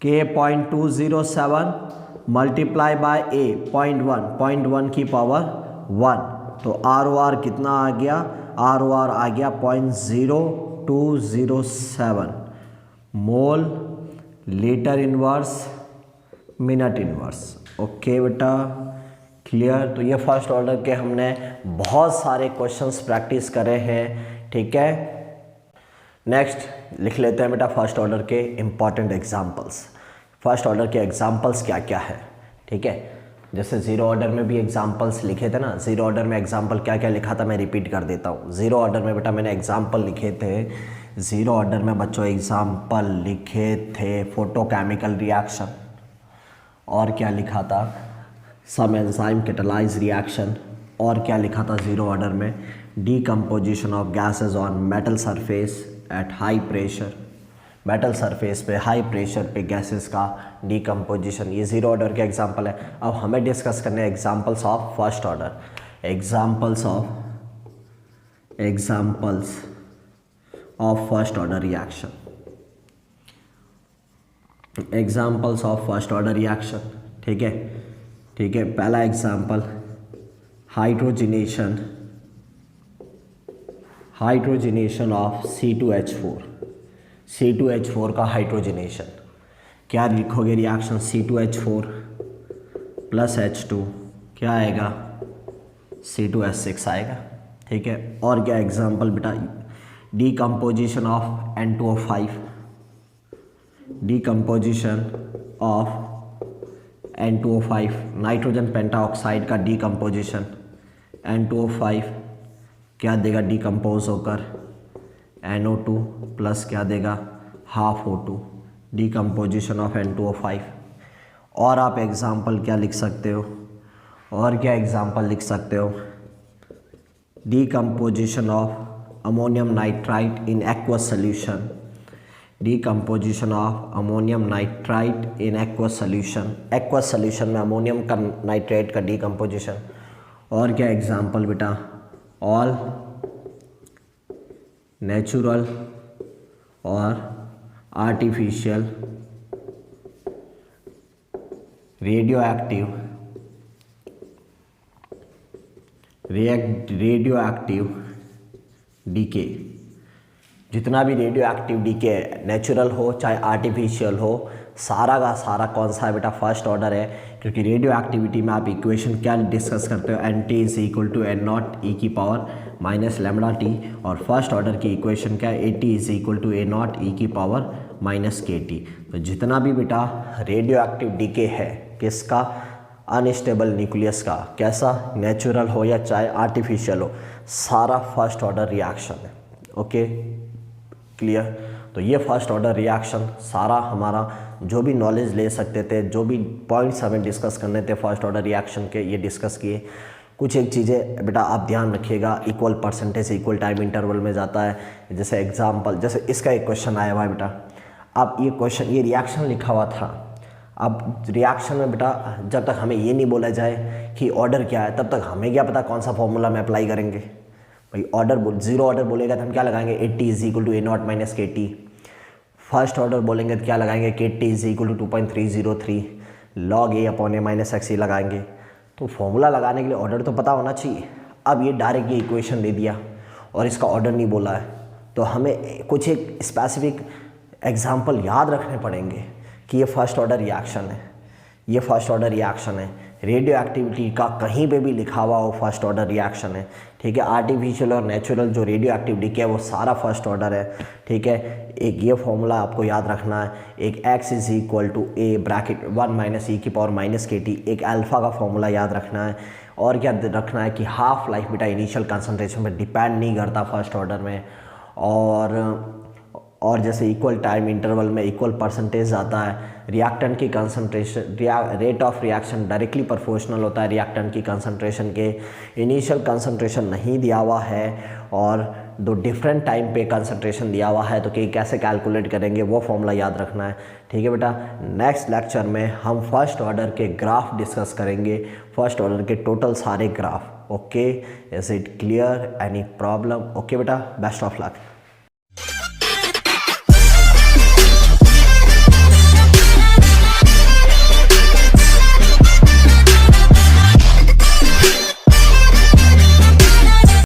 0.207 मल्टीप्लाई बाय ए 0.1 की पावर 1, तो ROR कितना आ गया, ROR आ गया 0.0207 mole litre inverse minute inverse. Okay बेटा क्लियर। तो ये फर्स्ट ऑर्डर के हमने बहुत सारे क्वेश्चंस प्रैक्टिस करे हैं। ठीक है, नेक्स्ट लिख लेते हैं बेटा फर्स्ट ऑर्डर के इम्पॉर्टेंट एग्जाम्पल्स। फर्स्ट ऑर्डर के एग्जाम्पल्स क्या क्या है। ठीक है, जैसे जीरो ऑर्डर में भी एग्जाम्पल्स लिखे थे ना, जीरो ऑर्डर में एग्जाम्पल क्या क्या लिखा था मैं रिपीट कर देता हूँ। जीरो ऑर्डर में बेटा मैंने एग्जाम्पल लिखे थे, जीरो ऑर्डर में बच्चों एग्जाम्पल लिखे थे फोटोकेमिकल रिएक्शन, और क्या लिखा था सम एंजाइम कैटालाइज रिएक्शन, और क्या लिखा था जीरो ऑर्डर में decomposition of gases on metal surface at high pressure. Metal surface पे हाई प्रेशर पे गैसेस का डीकम्पोजिशन, ये जीरो ऑर्डर के एग्जांपल है। अब हमें डिस्कस करने examples of first order, examples of first order reaction, examples of first order reaction. ठीक है, ठीक है, पहला example hydrogenation hydrogenation of C2H4, C2H4 का हाइड्रोजनेशन क्या लिखोगे? रिएक्शन C2H4 प्लस H2 क्या आएगा? C2H6 आएगा। ठीक है, और क्या एग्जाम्पल बेटा? Decomposition of N2O5, decomposition of N2O5 nitrogen pentoxide का डीकम्पोजिशन N2O5 क्या देगा डीकम्पोज होकर? NO2 प्लस क्या देगा? Half O2, decomposition of N2O5। और आप एग्जाम्पल क्या लिख सकते हो? और क्या एग्जाम्पल लिख सकते हो? Decomposition of ammonium nitrite in aqueous solution, decomposition of ammonium nitrite in aqueous solution, aqueous solution में अमोनियम का नाइट्रेट का डीकम्पोजिशन। और क्या एग्जाम्पल बेटा? ऑल नेचुरल और आर्टिफिशियल रेडियो एक्टिव डीके, जितना भी रेडियो एक्टिव डीके नेचुरल हो चाहे आर्टिफिशियल हो, सारा का सारा कौन सा है बेटा? फर्स्ट ऑर्डर है, क्योंकि रेडियो एक्टिविटी में आप इक्वेशन क्या डिस्कस करते हो? NT is equal to N0 e की पावर माइनस लैम्बडा टी, और फर्स्ट ऑर्डर की इक्वेशन क्या है? AT is equal to A0 e की पावर माइनस KT। तो जितना भी बेटा रेडियो एक्टिव डीके है किसका? अनस्टेबल न्यूक्लियस का, कैसा? नेचुरल हो या चाहे आर्टिफिशियल हो, सारा फर्स्ट ऑर्डर रिएक्शन है। Okay, clear? तो ये फर्स्ट ऑर्डर रिएक्शन सारा हमारा जो भी नॉलेज ले सकते थे, जो भी पॉइंट्स हमें डिस्कस करने थे फर्स्ट ऑर्डर रिएक्शन के, ये डिस्कस किए। कुछ एक चीज़ें बेटा आप ध्यान रखिएगा, equal percentage equal time interval में जाता है। जैसे एग्जांपल, जैसे इसका एक क्वेश्चन आया हुआ है बेटा, अब ये क्वेश्चन, ये रिएक्शन लिखा हुआ था। अब रिएक्शन में बेटा जब तक हमें ये नहीं बोला जाए कि ऑर्डर क्या है, तब तक हमें क्या पता कौन सा फॉर्मूला में अप्लाई करेंगे। भाई ऑर्डर जीरो ऑर्डर बोलेगा तो हम क्या लगाएंगे? AT is equal to A0 minus KT। First order बोलेंगे तो क्या लगाएंगे? KT is equal to 2.303 log A upon A minus XE लगाएंगे। तो फॉर्मूला लगाने के लिए ऑर्डर तो पता होना चाहिए। अब ये डायरेक्ट ये इक्वेशन दे दिया और इसका ऑर्डर नहीं बोला है, तो हमें कुछ एक स्पेसिफिक एग्जाम्पल याद रखने पड़ेंगे कि ये फर्स्ट ऑर्डर रिएक्शन है, ये फर्स्ट ऑर्डर रिएक्शन है। रेडियो एक्टिविटी का कहीं पे भी लिखा हुआ हो फर्स्ट ऑर्डर रिएक्शन है। ठीक है, आर्टिफिशियल और नेचुरल जो रेडियो एक्टिविटी है वो सारा फर्स्ट ऑर्डर है। ठीक है, एक ये फॉर्मूला आपको याद रखना है, एक x is equal to A bracket 1 minus E की पावर माइनस KT, एक अल्फ़ा का फॉर्मूला याद रखना है। और क्या रखना है कि हाफ लाइफ बेटा इनिशियल कंसंट्रेशन पर डिपेंड नहीं करता फर्स्ट ऑर्डर में, और जैसे इक्वल टाइम इंटरवल में इक्वल परसेंटेज आता है। रिएक्टेंट की concentration, rate of reaction directly proportional होता है रिएक्टेंट की कंसंट्रेशन के। इनिशियल कंसंट्रेशन नहीं दिया हुआ है और दो डिफरेंट टाइम पे कंसंट्रेशन दिया हुआ है, तो कि कैसे कैलकुलेट करेंगे वो फॉर्मूला याद रखना है। ठीक है बेटा, नेक्स्ट लेक्चर में हम फर्स्ट ऑर्डर के ग्राफ डिस्कस करेंगे, फर्स्ट ऑर्डर के टोटल सारे graph. Okay, is it clear? Any problem? Okay बेटा, बेस्ट ऑफ लक।